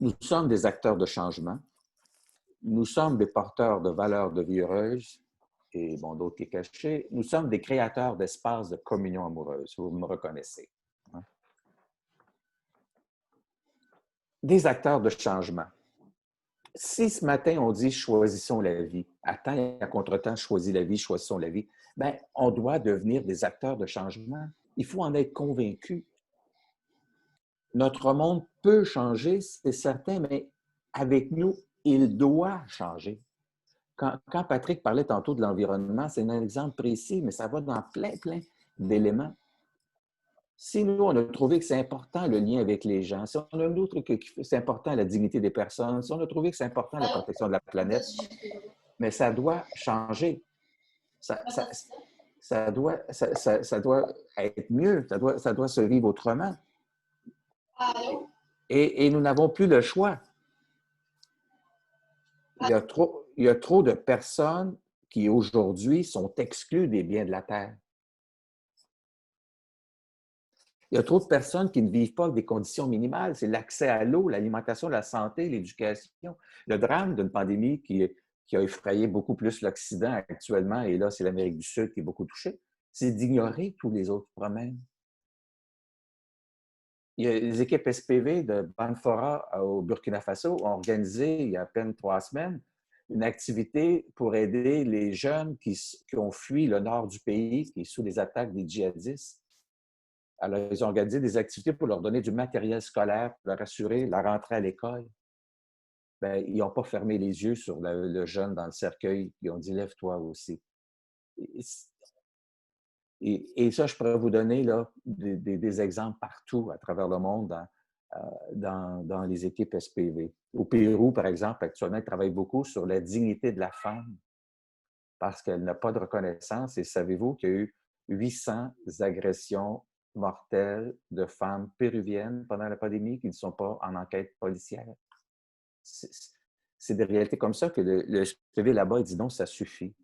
Nous sommes des acteurs de changement. Nous sommes des porteurs de valeurs de vie heureuse et d'autres qui est caché. Nous sommes des créateurs d'espaces de communion amoureuse. Vous me reconnaissez. Des acteurs de changement. Si ce matin, on dit « choisissons la vie », à temps et à contre-temps, choisis la vie, choisissons la vie, bien, on doit devenir des acteurs de changement. Il faut en être convaincu. Notre monde peut changer, c'est certain, mais avec nous, il doit changer. Quand Patrick parlait tantôt de l'environnement, c'est un exemple précis, mais ça va dans plein d'éléments. Si nous, on a trouvé que c'est important le lien avec les gens, si on a d'autres que c'est important la dignité des personnes, si on a trouvé que c'est important la protection de la planète, mais ça doit changer. Ça doit être mieux, ça doit se vivre autrement. Et nous n'avons plus le choix. Il y a trop de personnes qui, aujourd'hui, sont exclues des biens de la terre. Il y a trop de personnes qui ne vivent pas avec des conditions minimales. C'est l'accès à l'eau, l'alimentation, la santé, l'éducation. Le drame d'une pandémie qui a effrayé beaucoup plus l'Occident actuellement, et là, c'est l'Amérique du Sud qui est beaucoup touchée, c'est d'ignorer tous les autres problèmes. Il y a les équipes SPV de Banfora au Burkina Faso ont organisé, il y a à peine 3 semaines, une activité pour aider les jeunes qui ont fui le nord du pays, qui est sous les attaques des djihadistes. Alors, ils ont organisé des activités pour leur donner du matériel scolaire, pour leur assurer la rentrée à l'école. Bien, ils n'ont pas fermé les yeux sur le jeune dans le cercueil. Ils ont dit « Lève-toi aussi ». Et ça, je pourrais vous donner là, des exemples partout à travers le monde dans les équipes SPV. Au Pérou, par exemple, actuellement, ils travaillent beaucoup sur la dignité de la femme parce qu'elle n'a pas de reconnaissance. Et savez-vous qu'il y a eu 800 agressions mortelles de femmes péruviennes pendant la pandémie qui ne sont pas en enquête policière? c'est des réalités comme ça que le SPV là-bas, il dit non, ça suffit.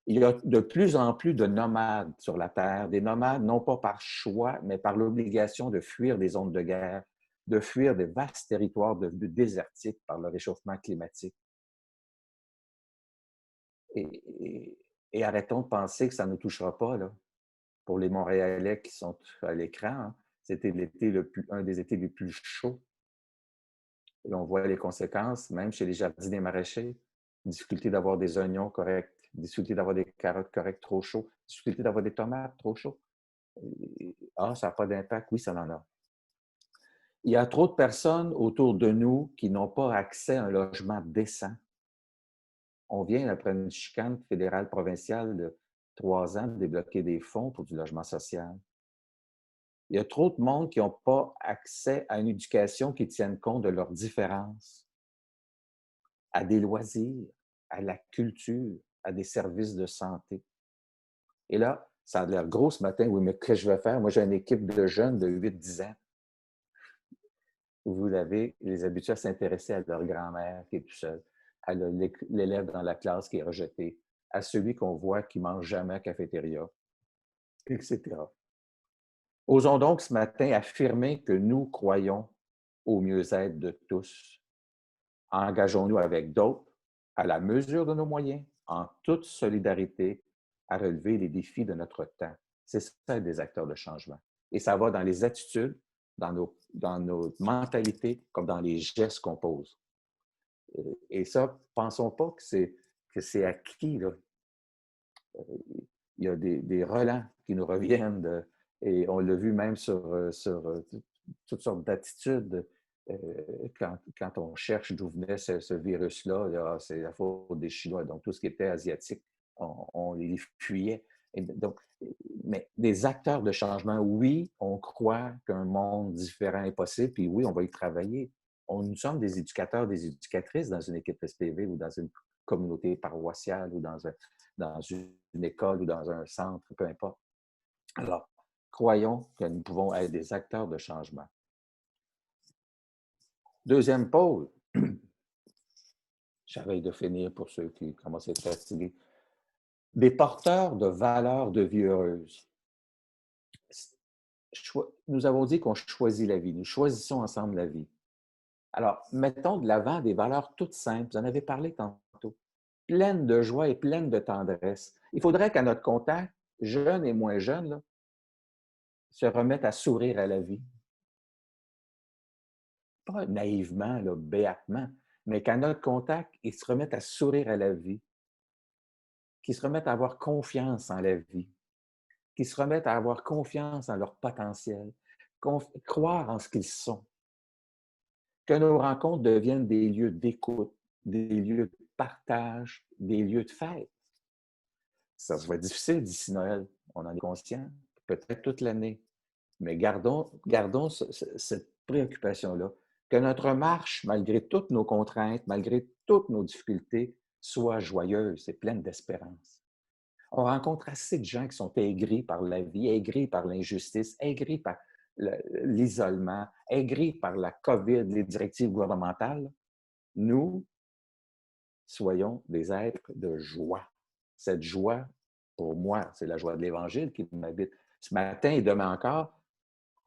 Il y a de plus en plus de nomades sur la Terre, des nomades non pas par choix, mais par l'obligation de fuir des zones de guerre, de fuir des vastes territoires désertiques par le réchauffement climatique. Et arrêtons de penser que ça ne nous touchera pas, là. Pour les Montréalais qui sont à l'écran, hein, c'était un des étés les plus chauds. Et on voit les conséquences, même chez les jardiniers maraîchers. Difficulté d'avoir des oignons corrects, difficulté d'avoir des carottes correctes trop chauds, difficulté d'avoir des tomates trop chauds. Ah, ça n'a pas d'impact? Oui, ça en a. Il y a trop de personnes autour de nous qui n'ont pas accès à un logement décent. On vient, après une chicane fédérale provinciale de 3 ans, de débloquer des fonds pour du logement social. Il y a trop de monde qui n'ont pas accès à une éducation qui tienne compte de leurs différences, à des loisirs, à la culture, à des services de santé. Et là, ça a l'air gros ce matin. Oui, mais qu'est-ce que je vais faire? Moi, j'ai une équipe de jeunes de 8-10 ans. Vous avez les habitués à s'intéresser à leur grand-mère qui est tout seul, à l'élève dans la classe qui est rejeté, à celui qu'on voit qui ne mange jamais à la cafétéria, etc. Osons donc ce matin affirmer que nous croyons au mieux-être de tous. Engageons-nous avec d'autres, à la mesure de nos moyens, en toute solidarité, à relever les défis de notre temps. C'est ça des acteurs de changement. Et ça va dans les attitudes, dans nos mentalités, comme dans les gestes qu'on pose. Et ça, pensons pas que c'est acquis, là. Il y a des relents qui nous reviennent, et on l'a vu même sur toutes sortes d'attitudes. Quand on cherche d'où venait ce virus-là, c'est la faute des Chinois. Donc, tout ce qui était asiatique, on les fuyait. Et donc, mais des acteurs de changement, oui, on croit qu'un monde différent est possible, puis oui, on va y travailler. Nous sommes des éducateurs, des éducatrices dans une équipe SPV ou dans une communauté paroissiale ou dans une école ou dans un centre, peu importe. Alors, croyons que nous pouvons être des acteurs de changement. Deuxième pôle, j'arrête de finir pour ceux qui commencent à être fatigués. Des porteurs de valeurs de vie heureuse. Nous avons dit qu'on choisit la vie. Nous choisissons ensemble la vie. Alors, mettons de l'avant des valeurs toutes simples. Vous en avez parlé tantôt. Pleines de joie et pleines de tendresse. Il faudrait qu'à notre contact, jeunes et moins jeunes, là, se remettent à sourire à la vie. Pas naïvement, là, béatement, mais qu'à notre contact, ils se remettent à sourire à la vie, qu'ils se remettent à avoir confiance en la vie, qu'ils se remettent à avoir confiance en leur potentiel, croire en ce qu'ils sont, que nos rencontres deviennent des lieux d'écoute, des lieux de partage, des lieux de fête. Ça va être difficile d'ici Noël, on en est conscient, peut-être toute l'année, mais gardons cette préoccupation-là, que notre marche, malgré toutes nos contraintes, malgré toutes nos difficultés, soit joyeuse et pleine d'espérance. On rencontre assez de gens qui sont aigris par la vie, aigris par l'injustice, aigris par l'isolement, aigris par la COVID, les directives gouvernementales. Nous, soyons des êtres de joie. Cette joie, pour moi, c'est la joie de l'Évangile qui m'habite. Ce matin et demain encore,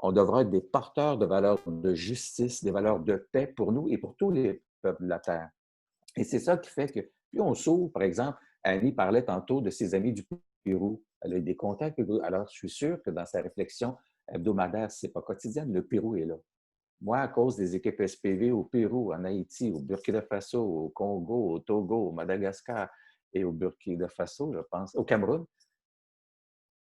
on devra être des porteurs de valeurs de justice, des valeurs de paix pour nous et pour tous les peuples de la Terre. Et c'est ça qui fait que, plus on s'ouvre, par exemple, Annie parlait tantôt de ses amis du Pérou. Elle a eu des contacts. Alors, je suis sûr que dans sa réflexion hebdomadaire, ce n'est pas quotidienne, le Pérou est là. Moi, à cause des équipes SPV au Pérou, en Haïti, au Burkina Faso, au Congo, au Togo, au Madagascar et au Burkina Faso, je pense, au Cameroun,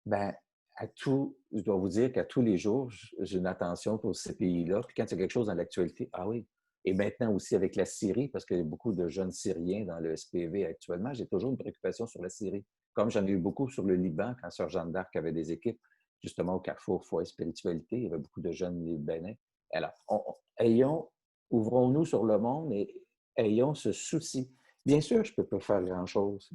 bien, je dois vous dire qu'à tous les jours, j'ai une attention pour ces pays-là. Puis quand il y a quelque chose dans l'actualité, ah oui. Et maintenant aussi avec la Syrie, parce qu'il y a beaucoup de jeunes Syriens dans le SPV actuellement, j'ai toujours une préoccupation sur la Syrie. Comme j'en ai eu beaucoup sur le Liban, quand Sœur Jeanne d'Arc avait des équipes, justement au Carrefour Foi et Spiritualité, il y avait beaucoup de jeunes Libanais. Alors, ouvrons-nous sur le monde et ayons ce souci. Bien sûr, je ne peux pas faire grand-chose,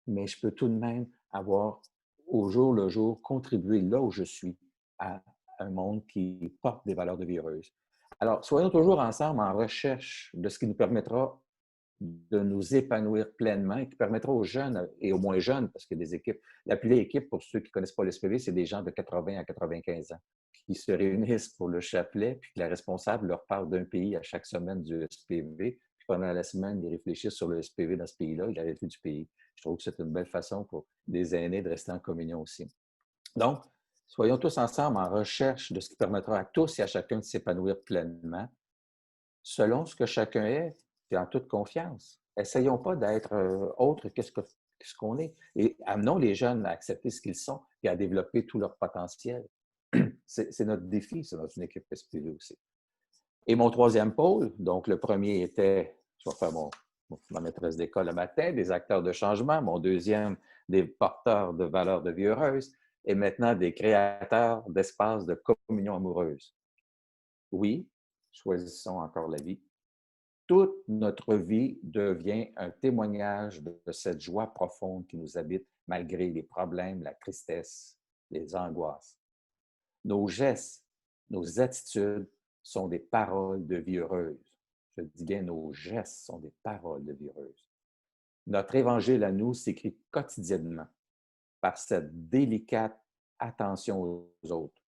mais je peux tout de même avoir au jour le jour, contribuer là où je suis à un monde qui porte des valeurs de vie heureuse. Alors, soyons toujours ensemble en recherche de ce qui nous permettra de nous épanouir pleinement et qui permettra aux jeunes et aux moins jeunes, parce que des équipes, l'appelée équipe, pour ceux qui ne connaissent pas le SPV, c'est des gens de 80 à 95 ans qui se réunissent pour le chapelet, puis que la responsable leur parle d'un pays à chaque semaine du SPV, puis pendant la semaine, ils réfléchissent sur le SPV dans ce pays-là et la réalité du pays. Je trouve que c'est une belle façon pour des aînés de rester en communion aussi. Donc, soyons tous ensemble en recherche de ce qui permettra à tous et à chacun de s'épanouir pleinement, selon ce que chacun est, et en toute confiance. Essayons pas d'être autre que ce qu'on est. Et amenons les jeunes à accepter ce qu'ils sont et à développer tout leur potentiel. C'est notre défi, c'est dans une équipe SPV aussi. Et mon troisième pôle, donc le premier était, je vais faire ma maîtresse d'école le matin, des acteurs de changement. Mon deuxième, des porteurs de valeurs de vie heureuse. Et maintenant, des créateurs d'espaces de communion amoureuse. Oui, choisissons encore la vie. Toute notre vie devient un témoignage de cette joie profonde qui nous habite malgré les problèmes, la tristesse, les angoisses. Nos gestes, nos attitudes sont des paroles de vie heureuse. Je dis bien, nos gestes sont des paroles de vie heureuse. Notre évangile à nous s'écrit quotidiennement par cette délicate attention aux autres.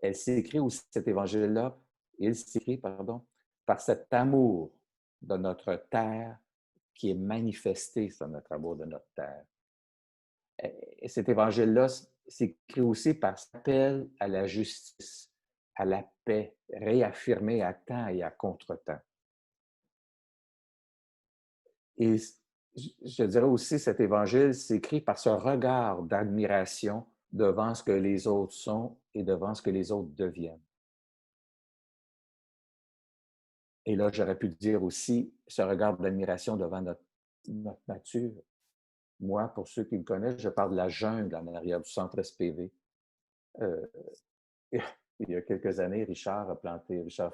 Elle s'écrit aussi, cet évangile-là, il s'écrit, par cet amour de notre terre qui est manifesté sur notre amour de notre terre. Et cet évangile-là s'écrit aussi par cet appel à la justice, à la paix, réaffirmé à temps et à contre-temps. Et je dirais aussi, cet évangile s'écrit par ce regard d'admiration devant ce que les autres sont et devant ce que les autres deviennent. Et là, j'aurais pu dire aussi ce regard d'admiration devant notre nature. Moi, pour ceux qui me connaissent, je parle de la jungle en arrière du centre SPV. Il y a quelques années, Richard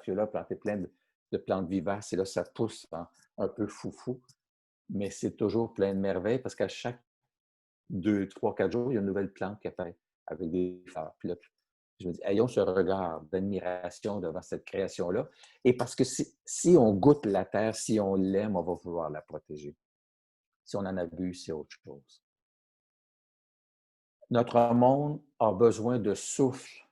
Fiola a planté plein de plantes vivaces et là, ça pousse un peu foufou, mais c'est toujours plein de merveilles parce qu'à chaque 2, 3, 4 jours, il y a une nouvelle plante qui apparaît avec des fleurs. Puis là, je me dis, ayons ce regard d'admiration devant cette création-là. Et parce que si on goûte la terre, si on l'aime, on va vouloir la protéger. Si on en abuse, c'est autre chose. Notre monde a besoin de souffle,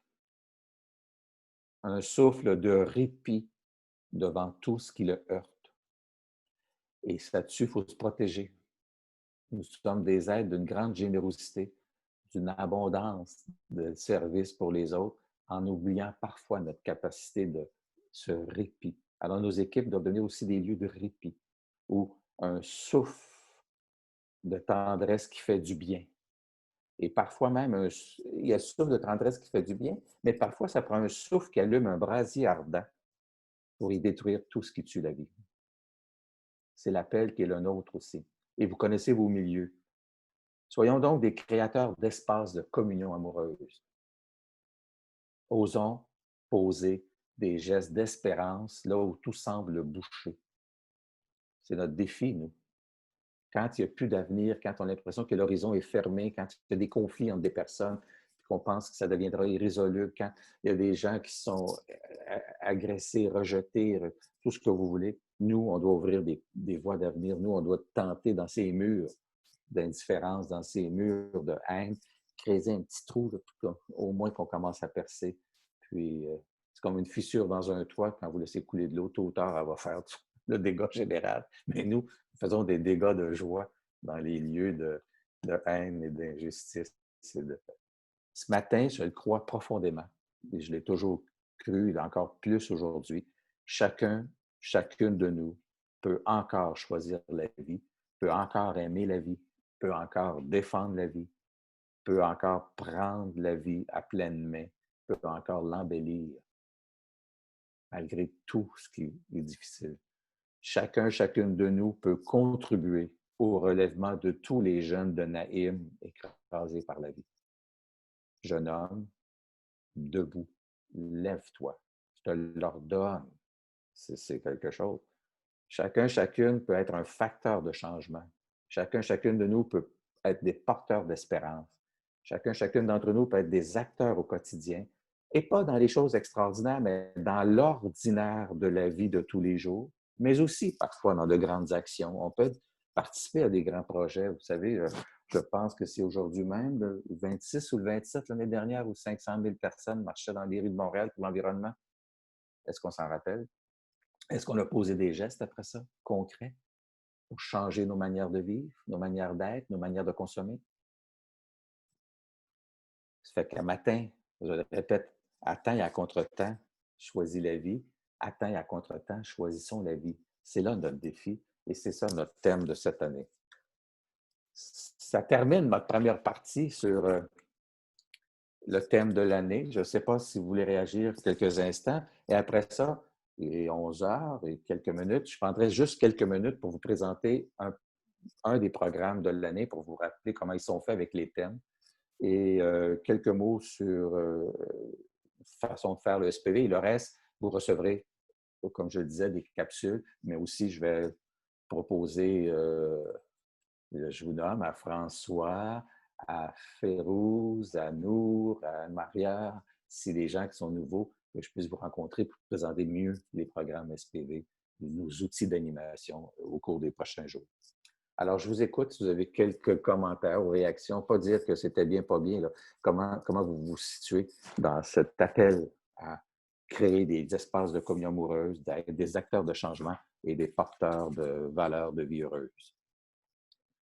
un souffle de répit devant tout ce qui le heurte. Et là-dessus, il faut se protéger. Nous sommes des êtres d'une grande générosité, d'une abondance de services pour les autres, en oubliant parfois notre capacité de ce répit. Alors, nos équipes doivent devenir aussi des lieux de répit, où un souffle de tendresse qui fait du bien. Et parfois même, il y a un souffle de tendresse qui fait du bien, mais parfois, ça prend un souffle qui allume un brasier ardent pour y détruire tout ce qui tue la vie. C'est l'appel qui est le nôtre aussi. Et vous connaissez vos milieux. Soyons donc des créateurs d'espaces de communion amoureuse. Osons poser des gestes d'espérance là où tout semble boucher. C'est notre défi, nous. Quand il n'y a plus d'avenir, quand on a l'impression que l'horizon est fermé, quand il y a des conflits entre des personnes, qu'on pense que ça deviendra irrésolu, quand il y a des gens qui sont agressés, rejetés, tout ce que vous voulez, nous, on doit ouvrir des voies d'avenir. Nous, on doit tenter dans ces murs d'indifférence, dans ces murs de haine, creuser un petit trou, là, au moins qu'on commence à percer. Puis, c'est comme une fissure dans un toit, quand vous laissez couler de l'eau, tôt ou tard, elle va faire le dégât général. Mais nous faisons des dégâts de joie dans les lieux de haine et d'injustice. Ce matin, je le crois profondément, et je l'ai toujours cru, et encore plus aujourd'hui, chacune de nous peut encore choisir la vie, peut encore aimer la vie, peut encore défendre la vie, peut encore prendre la vie à pleine main, peut encore l'embellir, malgré tout ce qui est difficile. Chacune de nous peut contribuer au relèvement de tous les jeunes de Naïm écrasés par la vie. Jeune homme, debout, lève-toi, je te l'ordonne. C'est quelque chose. Chacune peut être un facteur de changement. Chacune de nous peut être des porteurs d'espérance. Chacune d'entre nous peut être des acteurs au quotidien, et pas dans les choses extraordinaires, mais dans l'ordinaire de la vie de tous les jours, mais aussi parfois dans de grandes actions. On peut participer à des grands projets. Vous savez, je pense que c'est aujourd'hui même, le 26 ou le 27 l'année dernière, où 500 000 personnes marchaient dans les rues de Montréal pour l'environnement. Est-ce qu'on s'en rappelle? Est-ce qu'on a posé des gestes après ça, concrets, pour changer nos manières de vivre, nos manières d'être, nos manières de consommer? Ça fait qu'à matin, je le répète, à temps et à contre-temps, choisis la vie. À temps et à contre-temps, choisissons la vie. C'est là notre défi et c'est ça notre thème de cette année. Ça termine notre première partie sur le thème de l'année. Je ne sais pas si vous voulez réagir quelques instants. Et après ça, il est 11 heures et quelques minutes. Je prendrai juste quelques minutes pour vous présenter un des programmes de l'année pour vous rappeler comment ils sont faits avec les thèmes. Et quelques mots sur façon de faire le SPV. Et le reste, vous recevrez, comme je le disais, des capsules, mais aussi je vais proposer, je vous nomme, à François, à Férouz, à Nour, à Maria, si des gens qui sont nouveaux, que je puisse vous rencontrer pour présenter mieux les programmes SPV, nos outils d'animation au cours des prochains jours. Alors, je vous écoute si vous avez quelques commentaires ou réactions. Pas dire que c'était bien, pas bien. Là. Comment vous vous situez dans cet appel à créer des espaces de communion amoureuse, des acteurs de changement et des porteurs de valeurs de vie heureuse?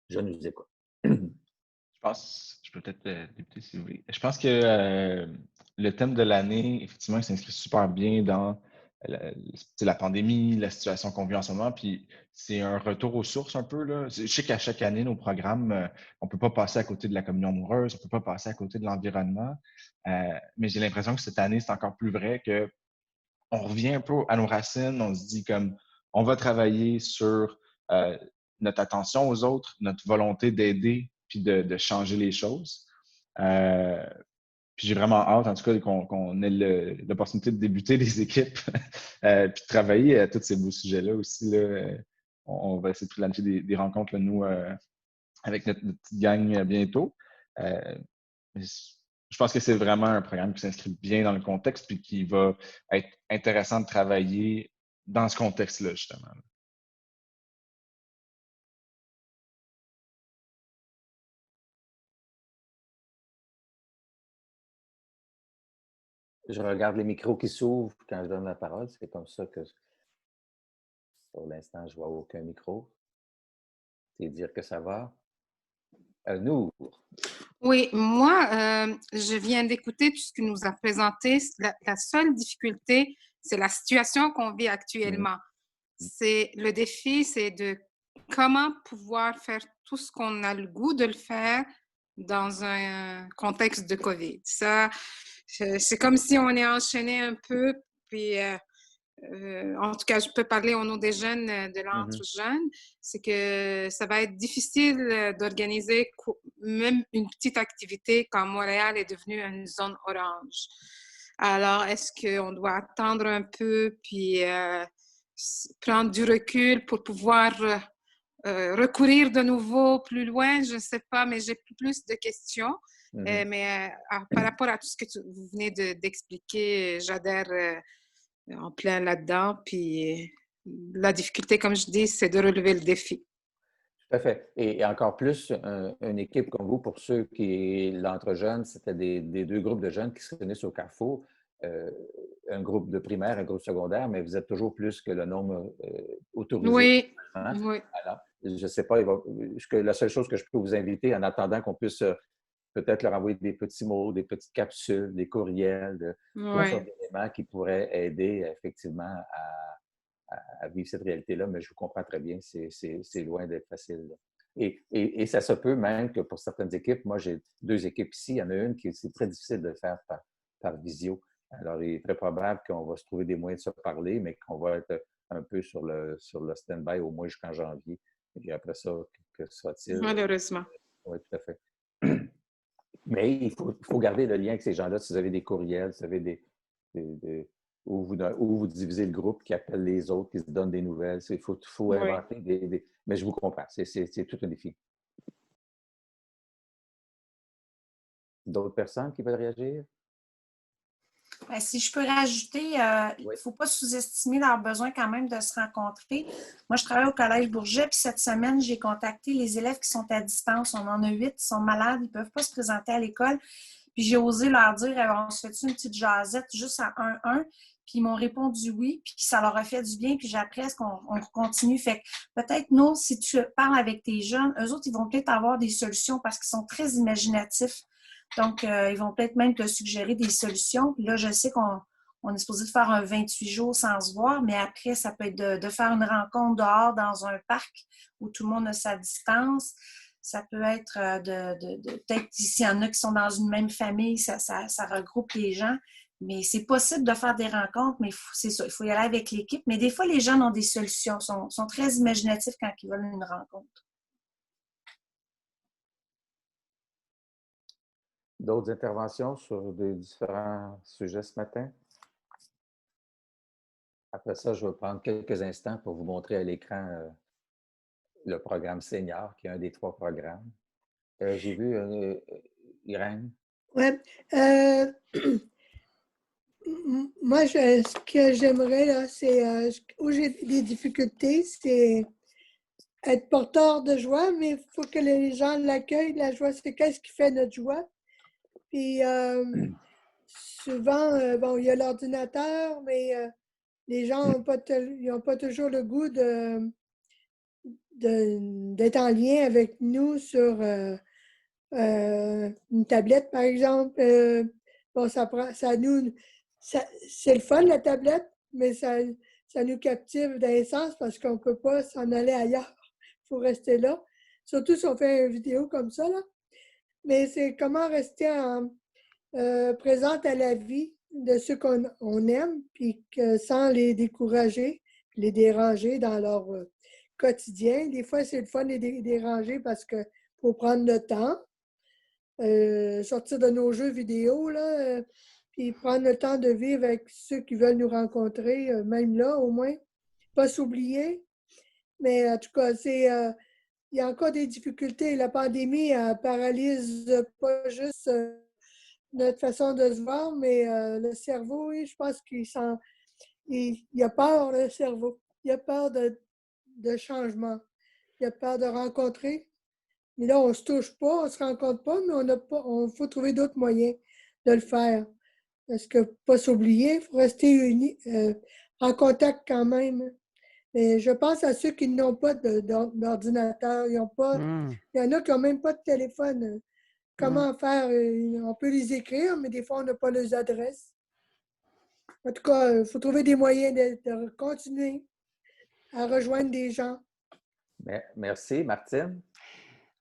Je nous écoute. Je peux peut-être débuter si vous voulez. Je pense que le thème de l'année, effectivement, il s'inscrit super bien dans la pandémie, la situation qu'on vit en ce moment, puis c'est un retour aux sources un peu. Là. Je sais qu'à chaque année, nos programmes, on ne peut pas passer à côté de la communion amoureuse, on ne peut pas passer à côté de l'environnement, mais j'ai l'impression que cette année, c'est encore plus vrai que on revient un peu à nos racines, on se dit comme on va travailler sur notre attention aux autres, notre volonté d'aider puis de changer les choses. Puis j'ai vraiment hâte, en tout cas, qu'on ait l'opportunité de débuter les équipes puis de travailler à tous ces beaux sujets-là aussi. Là. On va essayer de planifier des rencontres, là, nous, avec notre petite gang bientôt. Je pense que c'est vraiment un programme qui s'inscrit bien dans le contexte puis qui va être intéressant de travailler dans ce contexte-là, justement. Je regarde les micros qui s'ouvrent quand je donne la parole. C'est comme ça que, pour l'instant, je ne vois aucun micro. C'est dire que ça va. Nour. Oui, moi, je viens d'écouter tout ce qu'il nous a présenté. La seule difficulté, c'est la situation qu'on vit actuellement. Le défi, c'est de comment pouvoir faire tout ce qu'on a le goût de le faire dans un contexte de COVID. Ça, c'est comme si on est enchaîné un peu, puis en tout cas, je peux parler au nom des jeunes, de l'entre-jeunes, c'est que ça va être difficile d'organiser même une petite activité quand Montréal est devenue une zone orange. Alors, est-ce qu'on doit attendre un peu puis prendre du recul pour pouvoir recourir de nouveau plus loin? Je ne sais pas, mais j'ai plus de questions. Mais par rapport à tout ce que vous venez d'expliquer, j'adhère en plein là-dedans. Puis la difficulté, comme je dis, c'est de relever le défi. Tout à fait. Et encore plus, une équipe comme vous, pour ceux qui, l'entre-jeunes, c'était des deux groupes de jeunes qui se réunissent au Carrefour, un groupe de primaire, un groupe secondaire, mais vous êtes toujours plus que le nombre autorisé. Oui, oui. Alors, je ne sais pas, la seule chose que je peux vous inviter, en attendant qu'on puisse peut-être leur envoyer des petits mots, des petites capsules, des courriels, plein d'éléments qui pourraient aider effectivement à vivre cette réalité-là, mais je vous comprends très bien, c'est loin d'être facile. Et ça se peut même que pour certaines équipes, moi j'ai 2 équipes ici, il y en a une qui c'est très difficile de faire par visio. Alors, il est très probable qu'on va se trouver des moyens de se parler, mais qu'on va être un peu sur le stand-by au moins jusqu'en janvier. Et après ça, que sera-t-il? Malheureusement. Oui, tout à fait. Mais il faut garder le lien avec ces gens-là. Si vous avez des courriels, si vous avez où vous divisez le groupe qui appelle les autres, qui se donnent des nouvelles. Il faut inventer des... Mais je vous comprends, c'est tout un défi. D'autres personnes qui veulent réagir? Ben, si je peux rajouter, il Oui. ne faut pas sous-estimer leur besoin quand même de se rencontrer. Moi, je travaille au Collège Bourget, puis cette semaine, j'ai contacté les élèves qui sont à distance. On en a 8, qui sont malades, ils ne peuvent pas se présenter à l'école. Puis j'ai osé leur dire, on se fait une petite jasette juste à 1-1? Puis ils m'ont répondu oui, puis ça leur a fait du bien, puis j'ai appris à ce qu'on continue. Fait que peut-être, nous, si tu parles avec tes jeunes, eux autres, ils vont peut-être avoir des solutions parce qu'ils sont très imaginatifs. Donc, ils vont peut-être même te suggérer des solutions. Puis là, je sais qu'on est supposé de faire un 28 jours sans se voir, mais après, ça peut être de faire une rencontre dehors dans un parc où tout le monde a sa distance. Ça peut être peut-être s'il y en a qui sont dans une même famille, ça regroupe les gens. Mais c'est possible de faire des rencontres, mais c'est ça, il faut y aller avec l'équipe. Mais des fois, les jeunes ont des solutions, sont très imaginatifs quand ils veulent une rencontre. D'autres interventions sur des différents sujets ce matin? Après ça, je vais prendre quelques instants pour vous montrer à l'écran le programme senior, qui est un des 3 programmes. J'ai vu Irène. Oui. Moi, ce que j'aimerais, là, c'est où j'ai des difficultés, c'est être porteur de joie, mais il faut que les gens l'accueillent. La joie, c'est qu'est-ce qui fait notre joie. Puis souvent, bon, il y a l'ordinateur, mais les gens n'ont pas toujours le goût d'être en lien avec nous sur une tablette, par exemple. Bon, c'est le fun, la tablette, mais ça nous captive dans les sens parce qu'on ne peut pas s'en aller ailleurs. Il faut rester là. Surtout si on fait une vidéo comme ça, là. Mais c'est comment rester présente à la vie de ceux qu'on aime, puis sans les décourager, les déranger dans leur quotidien. Des fois, c'est le fun de les déranger parce qu'il faut prendre le temps, sortir de nos jeux vidéo, là, puis prendre le temps de vivre avec ceux qui veulent nous rencontrer, même là, au moins. Pas s'oublier. Mais en tout cas, il y a encore des difficultés. La pandémie paralyse pas juste notre façon de se voir, mais le cerveau, oui, je pense qu'il a peur, le cerveau. Il a peur de changement. Il a peur de rencontrer. Mais là, on ne se touche pas, on ne se rencontre pas, mais faut trouver d'autres moyens de le faire. Parce que pas s'oublier, il faut rester en contact quand même. Mais je pense à ceux qui n'ont pas d'ordinateur. Il y en a qui n'ont même pas de téléphone. Comment faire? On peut les écrire, mais des fois, on n'a pas leurs adresses. En tout cas, il faut trouver des moyens de continuer à rejoindre des gens. Merci. Martine?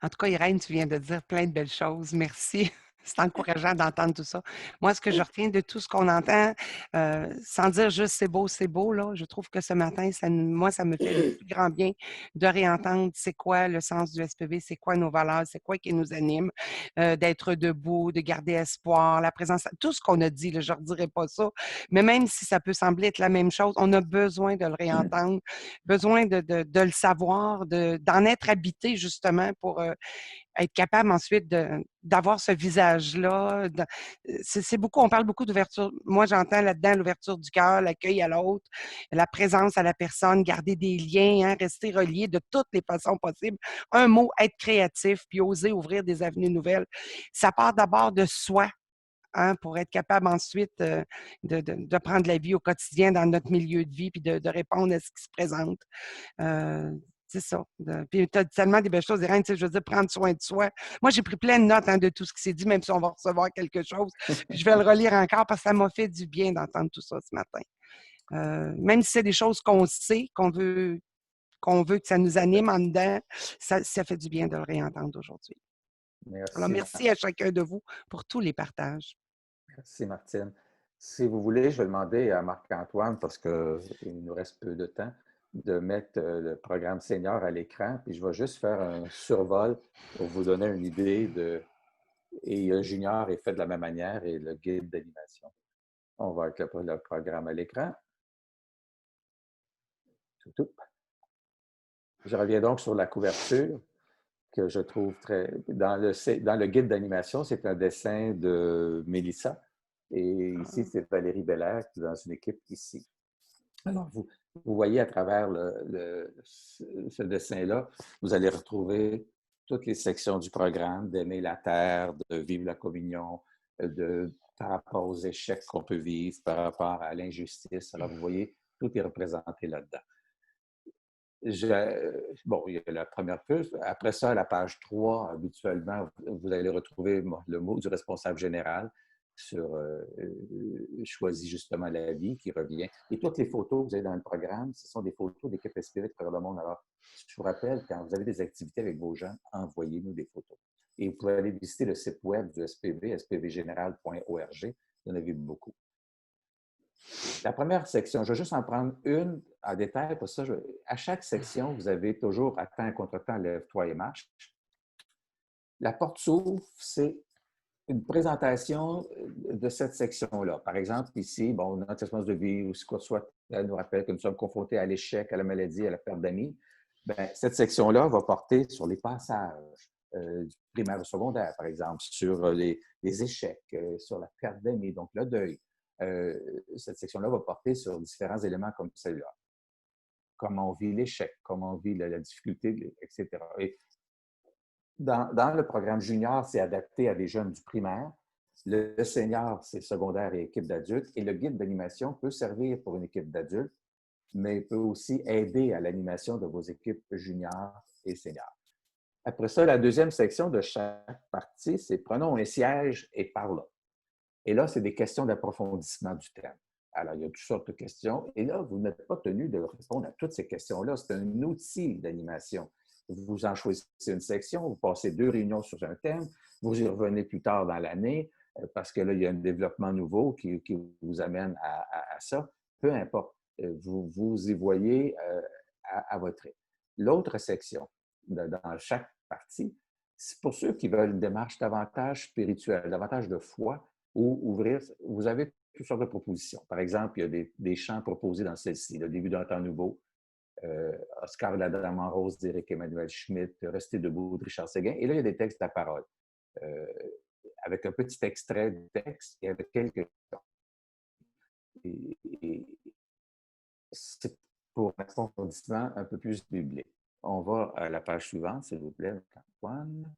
En tout cas, Irène, tu viens de dire plein de belles choses. Merci. C'est encourageant d'entendre tout ça. Moi, ce que je retiens de tout ce qu'on entend, sans dire juste c'est beau, là, je trouve que ce matin, moi, ça me fait le plus grand bien de réentendre c'est quoi le sens du SPV, c'est quoi nos valeurs, c'est quoi qui nous anime, d'être debout, de garder espoir, la présence, tout ce qu'on a dit, là, je ne redirai pas ça, mais même si ça peut sembler être la même chose, on a besoin de le réentendre, besoin de le savoir, d'en être habité justement pour être capable ensuite d'avoir ce visage-là. C'est beaucoup, on parle beaucoup d'ouverture. Moi, j'entends là-dedans l'ouverture du cœur, l'accueil à l'autre, la présence à la personne, garder des liens, hein, rester relié de toutes les façons possibles. Un mot, être créatif, puis oser ouvrir des avenues nouvelles. Ça part d'abord de soi. Hein, pour être capable ensuite de prendre la vie au quotidien dans notre milieu de vie, puis de répondre à ce qui se présente. C'est ça. Puis tu as tellement des belles choses, Irène, je veux dire, prendre soin de soi. Moi, j'ai pris plein de notes de tout ce qui s'est dit, même si on va recevoir quelque chose. Puis je vais le relire encore parce que ça m'a fait du bien d'entendre tout ça ce matin. Même si c'est des choses qu'on sait, qu'on veut que ça nous anime en dedans, ça fait du bien de le réentendre aujourd'hui. Merci. Alors, merci à chacun de vous pour tous les partages. Merci, Martine. Si vous voulez, je vais demander à Marc-Antoine, parce qu'il nous reste peu de temps, de mettre le programme senior à l'écran, puis je vais juste faire un survol pour vous donner une idée et Junior est fait de la même manière et le guide d'animation. On va avec le programme à l'écran. Je reviens donc sur la couverture que je trouve très... Dans le guide d'animation, c'est un dessin de Mélissa Et ici, c'est Valérie Belair qui est dans une équipe ici. Alors, vous voyez à travers ce dessin-là, vous allez retrouver toutes les sections du programme, d'aimer la terre, de vivre la communion, par rapport aux échecs qu'on peut vivre, par rapport à l'injustice. Alors, vous voyez, tout est représenté là-dedans. Bon, il y a la première page. Après ça, à la page 3, habituellement, vous allez retrouver le mot du responsable général sur Choisis justement la vie qui revient. Et toutes les photos que vous avez dans le programme, ce sont des photos d'équipes inspirées de travers le monde. Alors, je vous rappelle, quand vous avez des activités avec vos gens, envoyez-nous des photos. Et vous pouvez aller visiter le site web du SPV, spvgénéral.org. Vous en avez beaucoup. La première section, je vais juste en prendre une en détail. Pour ça, à chaque section, vous avez toujours à temps et contre-temps, lève-toi et marche. La porte s'ouvre, c'est une présentation de cette section-là. Par exemple, ici, bon, notre expérience de vie, ou quoi que ce soit, elle nous rappelle que nous sommes confrontés à l'échec, à la maladie, à la perte d'amis. Bien, cette section-là va porter sur les passages du primaire au secondaire, par exemple, sur les échecs, sur la perte d'amis, donc le deuil. Cette section-là va porter sur différents éléments comme celui-là. Comment on vit l'échec, comment on vit la difficulté, etc. Et dans le programme junior, c'est adapté à des jeunes du primaire. Le senior, c'est secondaire et équipe d'adultes. Et le guide d'animation peut servir pour une équipe d'adultes, mais peut aussi aider à l'animation de vos équipes juniors et seniors. Après ça, la deuxième section de chaque partie, c'est prenons un siège et parlons. Et là, c'est des questions d'approfondissement du thème. Alors, il y a toutes sortes de questions. Et là, vous n'êtes pas tenu de répondre à toutes ces questions-là. C'est un outil d'animation. Vous en choisissez une section, vous passez 2 réunions sur un thème, vous y revenez plus tard dans l'année parce que là, il y a un développement nouveau qui vous amène à ça. Peu importe. Vous y voyez à votre rythme. L'autre section, dans chaque partie, c'est pour ceux qui veulent une démarche davantage spirituelle, davantage de foi, ou ouvrir, vous avez toutes sortes de propositions. Par exemple, il y a des chants proposés dans celle-ci, le début d'un temps nouveau, Oscar de la Dame en rose d'Éric Emmanuel Schmitt, Rester debout de Richard Séguin. Et là, il y a des textes à parole, avec un petit extrait du texte et avec quelques et c'est pour un approfondissement un peu plus biblique. On va à la page suivante, s'il vous plaît, Antoine.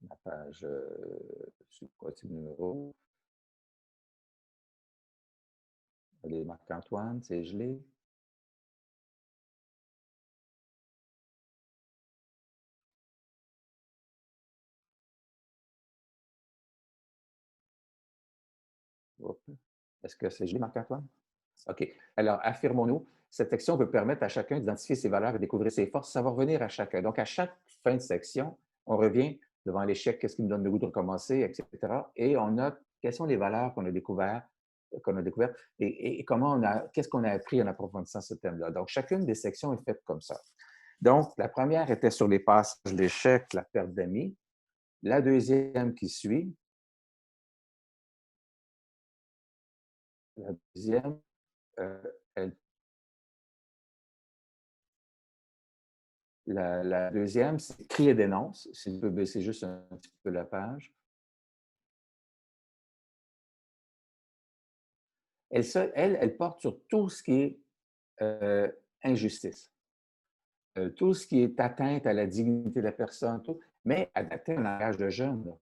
La page, je sais pas le numéro. Allez, Marc-Antoine, c'est gelé. Est-ce que c'est gelé, Marc-Antoine? OK. Alors, affirmons-nous. Cette section peut permettre à chacun d'identifier ses valeurs et découvrir ses forces. Ça va revenir à chacun. Donc, à chaque fin de section, on revient devant l'échec, qu'est-ce qui nous donne le goût de recommencer, etc. Et on note quelles sont les valeurs qu'on a découvertes et qu'est-ce qu'on a appris en approfondissant ce thème-là. Donc, chacune des sections est faite comme ça. Donc, la première était sur les passages, l'échec, la perte d'amis. La deuxième qui suit, la deuxième, la deuxième, c'est crie et dénonce. Si tu peux baisser juste un petit peu la page. Elle porte sur tout ce qui est injustice, tout ce qui est atteinte à la dignité de la personne, tout, mais adapté à un langage de jeune.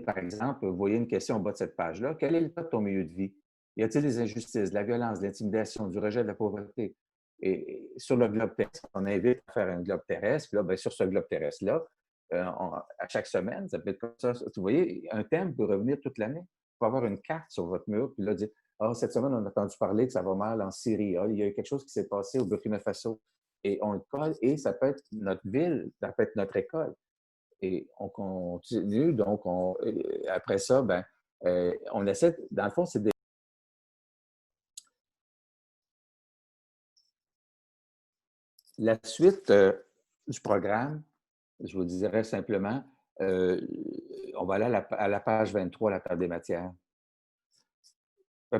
Par exemple, vous voyez une question au bas de cette page-là. Quel est l'état de ton milieu de vie? Y a-t-il des injustices, de la violence, de l'intimidation, du rejet, de la pauvreté? Et sur le globe terrestre, on invite à faire un globe terrestre. Puis là, bien, sur ce globe terrestre-là, à chaque semaine, ça peut être comme ça. Vous voyez, un thème peut revenir toute l'année. Il faut avoir une carte sur votre mur, puis là, dire cette semaine, on a entendu parler que ça va mal en Syrie. Il y a quelque chose qui s'est passé au Burkina Faso. Et on le colle, et ça peut être notre ville, ça peut être notre école. Et on continue, donc après ça, ben, on essaie, dans le fond, c'est des... La suite du programme, je vous dirais simplement, on va aller à la page 23, la table des matières.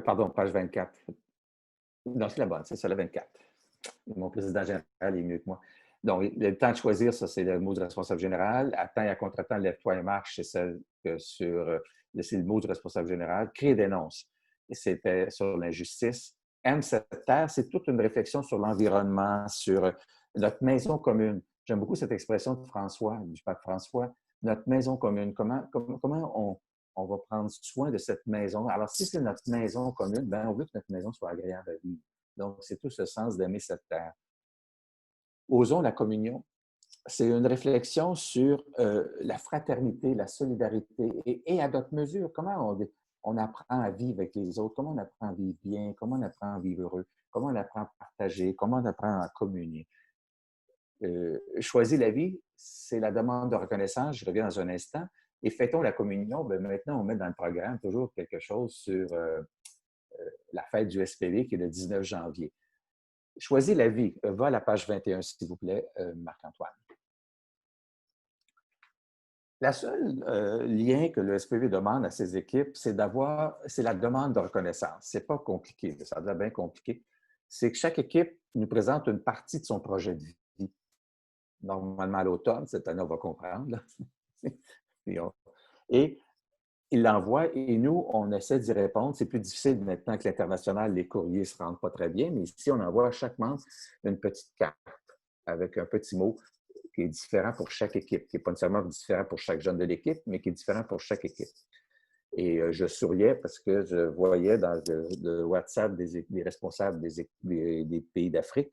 Pardon, page 24. Non, c'est la bonne, c'est ça, la 24. Mon président général est mieux que moi. Donc, le temps de choisir, ça, c'est le mot du responsable général. À temps et à contre-temps, lève-toi et marche, c'est celle sur, c'est le mot du responsable général, crée et dénonce. Et c'était sur l'injustice. Aime cette terre, c'est toute une réflexion sur l'environnement, sur notre maison commune. J'aime beaucoup cette expression de François, du pape François, notre maison commune. Comment on va prendre soin de cette maison? Alors, si c'est notre maison commune, ben, on veut que notre maison soit agréable à vivre. Donc, c'est tout ce sens d'aimer cette terre. Osons la communion. C'est une réflexion sur la fraternité, la solidarité et à d'autres mesures, comment on apprend à vivre avec les autres, comment on apprend à vivre bien, comment on apprend à vivre heureux, comment on apprend à partager, comment on apprend à communier. Choisir la vie, c'est la demande de reconnaissance, je reviens dans un instant, et fêtons la communion, bien, maintenant on met dans le programme toujours quelque chose sur la fête du SPV qui est le 19 janvier. Choisis la vie. Va à la page 21, s'il vous plaît, Marc-Antoine. La seule lien que le SPV demande à ses équipes, c'est la demande de reconnaissance. Ce n'est pas compliqué, ça a l'air bien compliqué. C'est que chaque équipe nous présente une partie de son projet de vie. Normalement à l'automne, cette année, on va comprendre. Et il l'envoie et nous, on essaie d'y répondre. C'est plus difficile maintenant que l'international, les courriers ne se rendent pas très bien, mais ici, on envoie à chaque membre une petite carte avec un petit mot qui est différent pour chaque équipe, qui n'est pas nécessairement différent pour chaque jeune de l'équipe, mais qui est différent pour chaque équipe. Et je souriais parce que je voyais dans le WhatsApp des responsables des pays d'Afrique,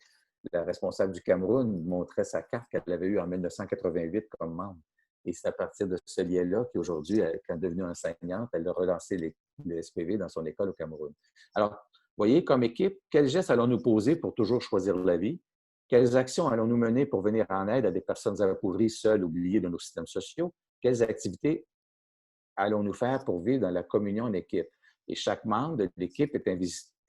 la responsable du Cameroun montrait sa carte qu'elle avait eue en 1988 comme membre. Et c'est à partir de ce lien-là qu'aujourd'hui, quand elle est devenue enseignante, elle a relancé les SPV dans son école au Cameroun. Alors, vous voyez, comme équipe, quels gestes allons-nous poser pour toujours choisir la vie? Quelles actions allons-nous mener pour venir en aide à des personnes appauvries, seules, oubliées de nos systèmes sociaux? Quelles activités allons-nous faire pour vivre dans la communion en équipe? Et chaque membre de l'équipe est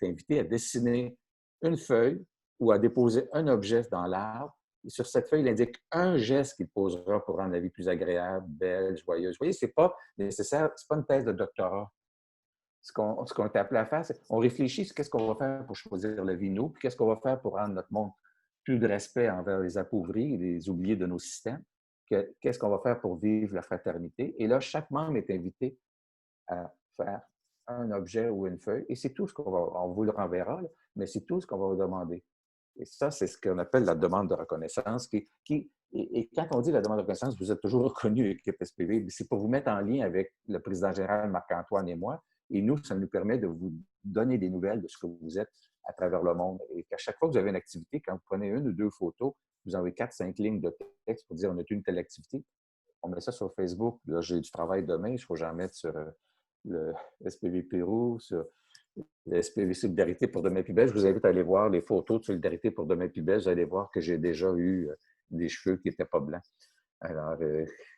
invité à dessiner une feuille ou à déposer un objet dans l'arbre. Et sur cette feuille, il indique un geste qu'il posera pour rendre la vie plus agréable, belle, joyeuse. Vous voyez, ce n'est pas nécessaire, ce n'est pas une thèse de doctorat. Ce qu'on est appelé à faire, c'est qu'on réfléchit sur qu'est-ce qu'on va faire pour choisir la vie, nous, puis qu'est-ce qu'on va faire pour rendre notre monde plus de respect envers les appauvris et les oubliés de nos systèmes. Qu'est-ce qu'on va faire pour vivre la fraternité? Et là, chaque membre est invité à faire un objet ou une feuille. Et c'est tout ce qu'on va... On vous le renverra, là, mais c'est tout ce qu'on va vous demander. Et ça, c'est ce qu'on appelle la demande de reconnaissance. Et quand on dit la demande de reconnaissance, vous êtes toujours reconnu, l'équipe SPV. C'est pour vous mettre en lien avec le président général Marc-Antoine et moi. Et nous, ça nous permet de vous donner des nouvelles de ce que vous êtes à travers le monde. Et qu'à chaque fois que vous avez une activité, quand vous prenez une ou deux photos, vous envoyez 4-5 lignes de texte pour dire on a eu une telle activité. On met ça sur Facebook. Là, j'ai du travail demain. Il faut que j'en mette sur le SPV Pérou, sur le SPV Solidarité pour Demain plus belle. Je vous invite à aller voir les photos de Solidarité pour Demain plus belle. Vous allez voir que j'ai déjà eu des cheveux qui n'étaient pas blancs. Alors,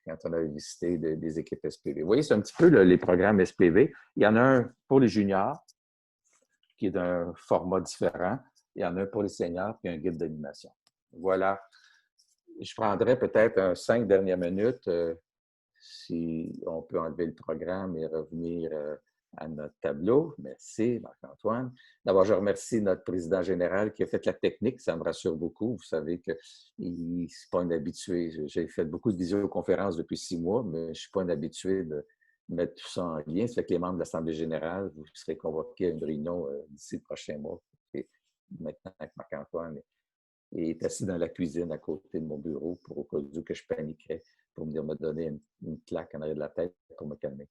quand on a visité des équipes SPV. Vous voyez, c'est un petit peu les programmes SPV. Il y en a un pour les juniors, qui est d'un format différent. Il y en a un pour les seniors, puis un guide d'animation. Voilà. Je prendrai peut-être 5 dernières minutes, si on peut enlever le programme et revenir à notre tableau. Merci, Marc-Antoine. D'abord, je remercie notre président général qui a fait la technique. Ça me rassure beaucoup. Vous savez que ce n'est pas un habitué. J'ai fait beaucoup de visioconférences depuis 6 mois, mais je ne suis pas un habitué de mettre tout ça en lien. Ça fait que les membres de l'Assemblée générale, vous serez convoqués à une réunion d'ici le prochain mois. Et maintenant, avec Marc-Antoine est assis dans la cuisine à côté de mon bureau pour au cas où que je paniquais pour venir me donner une claque en arrière de la tête pour me calmer.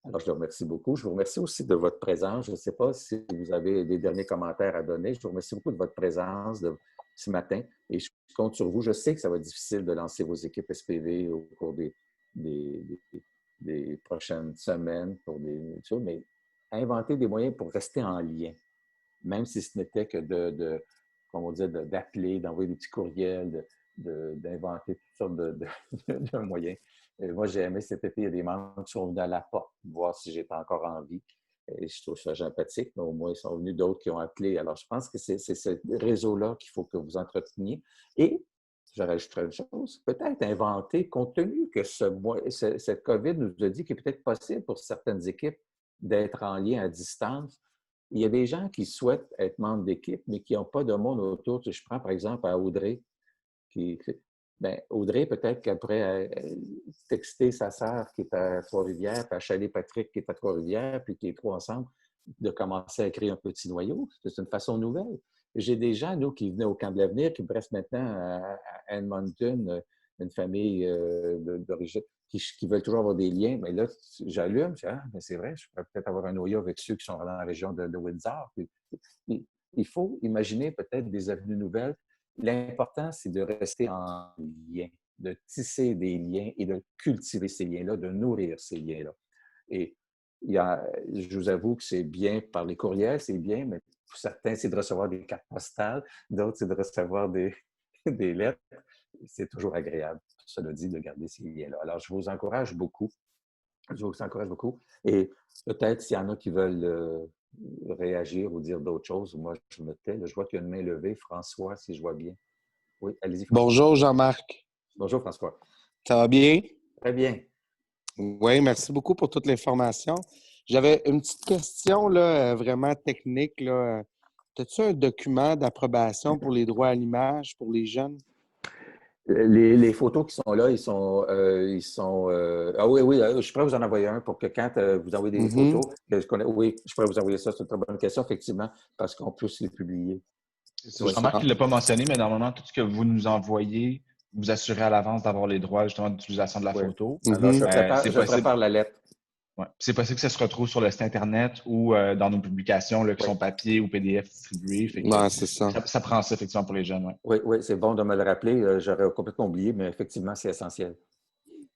Alors, je vous remercie beaucoup. Je vous remercie aussi de votre présence. Je ne sais pas si vous avez des derniers commentaires à donner. Je vous remercie beaucoup de votre présence ce matin et je compte sur vous. Je sais que ça va être difficile de lancer vos équipes SPV au cours des prochaines semaines, mais inventer des moyens pour rester en lien, même si ce n'était que d'appeler, d'envoyer des petits courriels, d'inventer toutes sortes de moyens. Moi, j'ai aimé cet été, il y a des membres qui sont venus à la porte, voir si j'étais encore en vie. Et je trouve ça sympathique, mais au moins, ils sont venus d'autres qui ont appelé. Alors, je pense que c'est ce réseau-là qu'il faut que vous entreteniez. Et, je rajouterai une chose, peut-être inventer, compte tenu que cette COVID nous a dit qu'il est peut-être possible pour certaines équipes d'être en lien à distance. Il y a des gens qui souhaitent être membres d'équipe, mais qui n'ont pas de monde autour. Je prends par exemple à Audrey, Bien, Audrey, peut-être qu'elle pourrait texter sa sœur qui est à Trois-Rivières, puis à Chalet-Patrick qui est à Trois-Rivières, puis qui est trois ensemble, de commencer à créer un petit noyau. C'est une façon nouvelle. J'ai des gens, nous, qui venaient au Camp de l'Avenir, qui me restent maintenant à Edmonton, une famille d'origine, qui veulent toujours avoir des liens. Mais là, j'allume, je dis, ah, mais c'est vrai, je pourrais peut-être avoir un noyau avec ceux qui sont dans la région de Windsor. Puis, il faut imaginer peut-être des avenues nouvelles. L'important, c'est de rester en lien, de tisser des liens et de cultiver ces liens-là, de nourrir ces liens-là. Et je vous avoue que c'est bien par les courriels, c'est bien, mais pour certains, c'est de recevoir des cartes postales, d'autres, c'est de recevoir des lettres. C'est toujours agréable, cela dit, de garder ces liens-là. Alors, je vous encourage beaucoup. Je vous encourage beaucoup. Et peut-être s'il y en a qui veulent réagir ou dire d'autres choses, moi, je me tais. Là, je vois qu'il y a une main levée. François, si je vois bien. Oui, allez-y. Bonjour, Jean-Marc. Bonjour, François. Ça va bien? Très bien. Oui, merci beaucoup pour toute l'information. J'avais une petite question là, vraiment technique. As-tu un document d'approbation pour les droits à l'image pour les jeunes? Les photos qui sont là, ils sont ah oui, je suis prêt à vous en envoyer un pour que quand vous envoyez des photos, oui, je pourrais vous envoyer ça. C'est une très bonne question, effectivement, parce qu'on puisse les publier. Jean-Marc, il ne l'a pas mentionné, mais normalement, tout ce que vous nous envoyez, vous assurez à l'avance d'avoir les droits justement d'utilisation de la photo. Alors, je prépare la lettre. Ouais. C'est possible que ça se retrouve sur le site Internet ou dans nos publications qui sont papier ou PDF distribués. C'est ça. Ça prend ça, effectivement, pour les jeunes. Ouais. Oui, c'est bon de me le rappeler. J'aurais complètement oublié, mais effectivement, c'est essentiel.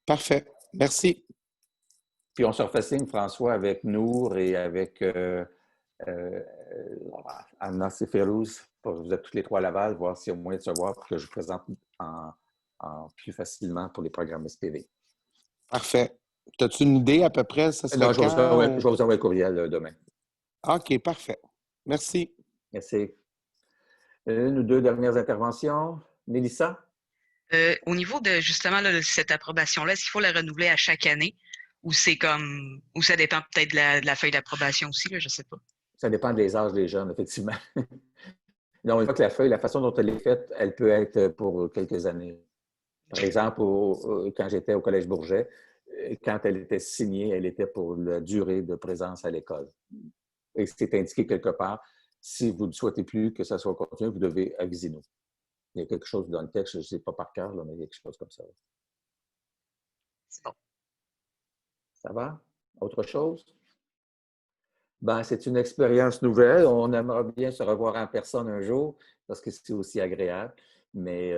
Parfait. Merci. Puis on se refait signe, François, avec Nour et avec Anna Seferouz. Vous êtes toutes les trois à Laval, voir s'il y a moyen de se voir pour que je vous présente plus facilement pour les programmes SPV. Parfait. As-tu une idée à peu près? Ça serait je vais vous envoyer un courriel demain. OK, parfait. Merci. Merci. Une ou deux dernières interventions. Mélissa? Au niveau de justement là, cette approbation-là, est-ce qu'il faut la renouveler à chaque année ou c'est comme ou ça dépend peut-être de la feuille d'approbation aussi, là, je ne sais pas. Ça dépend des âges des jeunes, effectivement. Non, une fois que la feuille, la façon dont elle est faite, elle peut être pour quelques années. Par exemple, quand j'étais au Collège Bourget, quand elle était signée, elle était pour la durée de présence à l'école. Et c'est indiqué quelque part, si vous ne souhaitez plus que ça soit continu, vous devez aviser nous. Il y a quelque chose dans le texte, je ne sais pas par cœur, mais il y a quelque chose comme ça. C'est bon. Ça va? Autre chose? Ben, c'est une expérience nouvelle. On aimerait bien se revoir en personne un jour parce que c'est aussi agréable. Mais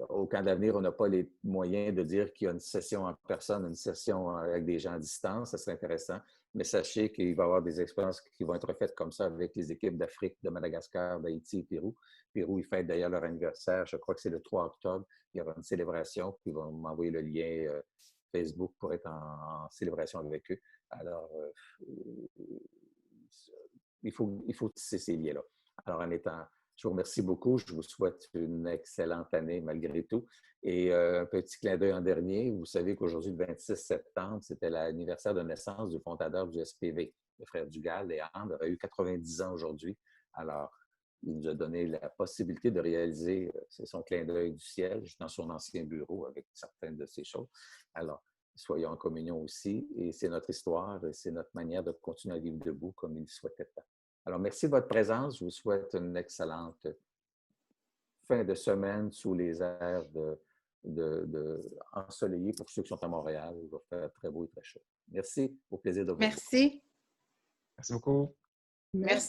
au Camp de l'Avenir, on n'a pas les moyens de dire qu'il y a une session en personne, une session avec des gens à distance. Ça serait intéressant. Mais sachez qu'il va y avoir des expériences qui vont être faites comme ça avec les équipes d'Afrique, de Madagascar, d'Haïti et Pérou. Pérou, ils fêtent d'ailleurs leur anniversaire. Je crois que c'est le 3 octobre. Il y aura une célébration. Puis ils vont m'envoyer le lien Facebook pour être en célébration avec eux. Alors, il faut tisser ces liens-là. Alors, je vous remercie beaucoup. Je vous souhaite une excellente année malgré tout. Et un petit clin d'œil en dernier. Vous savez qu'aujourd'hui, le 26 septembre, c'était l'anniversaire de naissance du fondateur du SPV, le frère Dugal, Léandre, aurait eu 90 ans aujourd'hui. Alors, il nous a donné la possibilité de réaliser son clin d'œil du ciel dans son ancien bureau avec certaines de ces choses. Alors, soyons en communion aussi. Et c'est notre histoire, et c'est notre manière de continuer à vivre debout comme il souhaitait tant. Alors, merci de votre présence. Je vous souhaite une excellente fin de semaine sous les airs ensoleillés pour ceux qui sont à Montréal. Il va faire très beau et très chaud. Merci. Au plaisir de vous voir. Merci. Merci beaucoup. Merci.